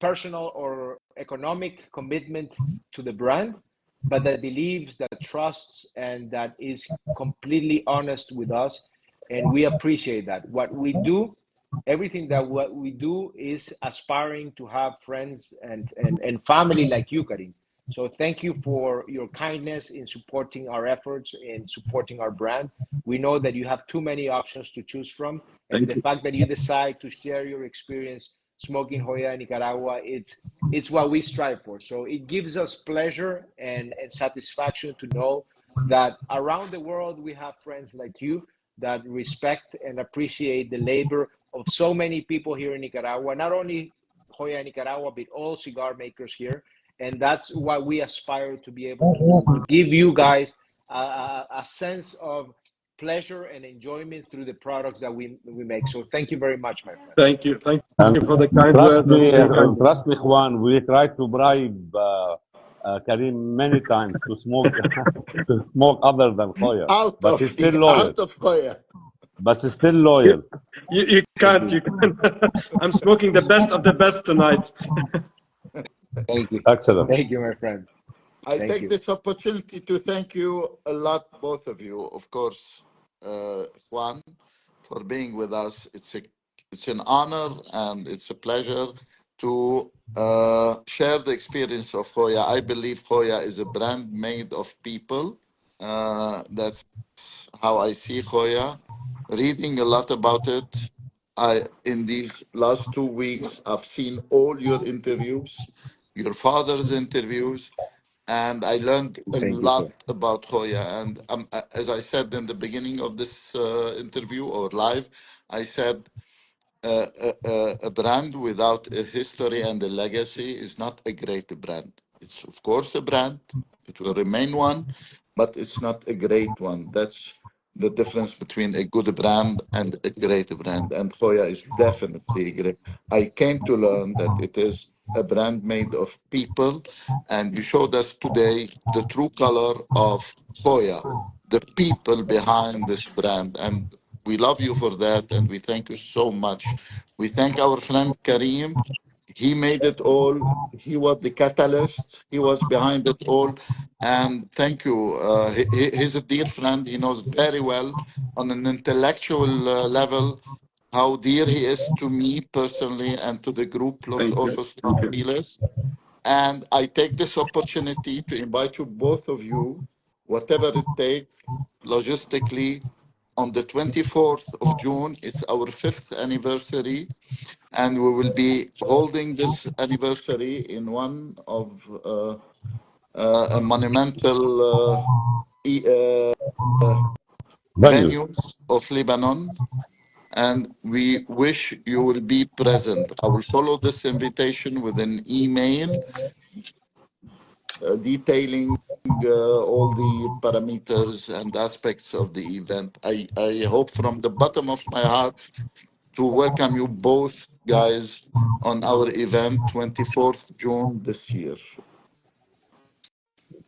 personal or economic commitment to the brand, but that believes, that trusts, and that is completely honest with us. And we appreciate that. What we do, everything that what we do is aspiring to have friends and family like you, Karim. So thank you for your kindness in supporting our efforts and supporting our brand. We know that you have too many options to choose from, and Thank the you. fact that you decide to share your experience smoking Hoya in Nicaragua, it's what we strive for. So it gives us pleasure and satisfaction to know that around the world we have friends like you that respect and appreciate the labor of so many people here in Nicaragua, not only Hoya in Nicaragua, but all cigar makers here. And that's what we aspire to be able to do, to give you guys a sense of pleasure and enjoyment through the products that we make. So thank you very much, my friend. Thank you. Thank And you for the kind words and your kindness. trust me, Juan, we tried to bribe Karim many times to smoke to smoke other than Hoya, but he's still loyal. Out of Hoya. But he's still loyal. You can't. You can't. I'm smoking the best of the best tonight. Thank you. Excellent. Thank you, my friend. I Thank take you. this opportunity to thank you a lot, both of you. Of course, Juan, for being with us. It's an honor and it's a pleasure to share the experience of Hoya. I believe Hoya is a brand made of people. That's how I see Hoya. Reading a lot about it. In these last 2 weeks, I've seen all your interviews, your father's interviews, and I learned a Thank you, lot sir. about Hoya. And as I said in the beginning of this interview or live, I said a brand without a history and a legacy is not a great brand. It's of course a brand. It will remain one, but it's not a great one. That's the difference between a good brand and a great brand. And Hoya is definitely great. I came to learn that it is a brand made of people, and you showed us today the true color of Hoya, the people behind this brand. And we love you for that, and we thank you so much. We thank our friend Karim. He made it all. He was the catalyst. He was behind it all. And thank you. He's a dear friend. He knows very well on an intellectual level how dear he is to me personally and to the group Los Thank you. Osos Thank you. Tranquiles. And I take this opportunity to invite you, both of you, whatever it takes, logistically, on the 24th of June. It's our 5th anniversary, and we will be holding this anniversary in one of a monumental Venues. venues of Lebanon. And we wish you will be present. I will follow this invitation with an email detailing all the parameters and aspects of the event. I hope from the bottom of my heart to welcome you both guys on our event 24th June this year.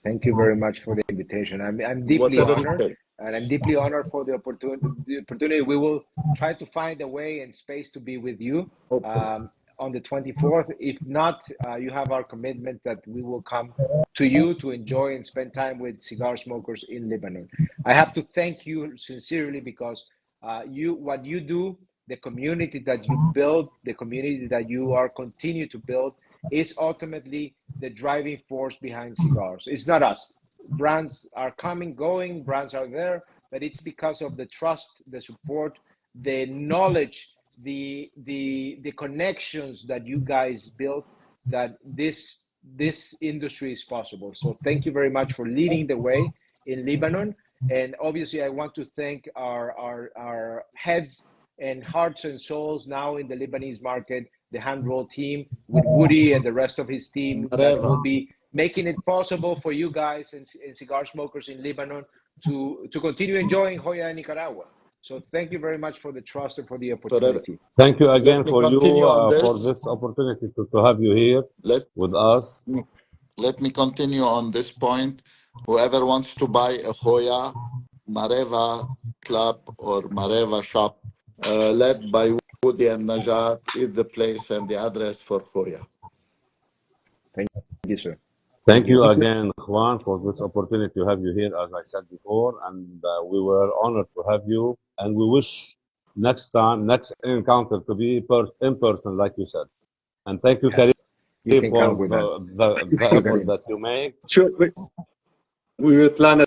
Thank you very much for the invitation. I'm deeply Whatever it honored, takes. and I'm deeply honored for the opportunity. We will try to find a way and space to be with you Hopefully. on the 24th. If not, you have our commitment that we will come to you to enjoy and spend time with cigar smokers in Lebanon. I have to thank you sincerely because what you do, the community that you build, the community that you are continue to build, is ultimately the driving force behind cigars. It's not us. Brands are coming, going, brands are there, but it's because of the trust, the support, the knowledge, the connections that you guys built, that this industry is possible. So thank you very much for leading the way in Lebanon. And obviously I want to thank our heads and hearts and souls now in the Lebanese market, the hand roll team with Woody and the rest of his team that will be making it possible for you guys and cigar smokers in Lebanon to continue enjoying Hoya in Nicaragua. So thank you very much for the trust and for the opportunity. Thank you again Let me for you continue on for this. this opportunity to have you here with us. Let me continue on this point. Whoever wants to buy a Hoya Mareva club or Mareva shop, led by Woody and Najat, is the place and the address for Hoya. Thank you, sir. Thank you again, Juan, for this opportunity to have you here, as I said before, and we were honored to have you. And we wish next encounter to be in person, like you said. And thank you, Yes. Karim. You can count for with that. the effort that you make. Sure. We will plan a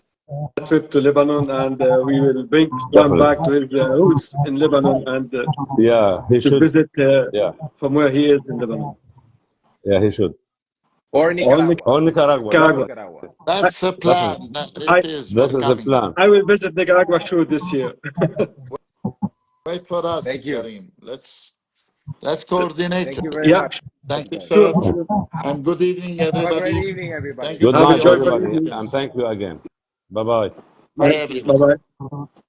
trip to Lebanon, and we will bring Juan Definitely. back to his roots in Lebanon and Yeah, he to should. visit Yeah, from where he is in Lebanon. yeah, he should. Or Nicaragua. Or Nicaragua. Nicaragua. Nicaragua. That's the plan. I- It is This is the upcoming. plan. I will visit Nicaragua sure this year. Wait for us, Thank you. Karim. Let's coordinate. Thank you very Yeah, much. Thank you, sure, sir. sure. And good evening, Have a great everybody. evening, everybody. Thank you Good for Have a night, your joyful everybody, evening. and thank you again. Bye bye. Bye, everybody. Bye-bye.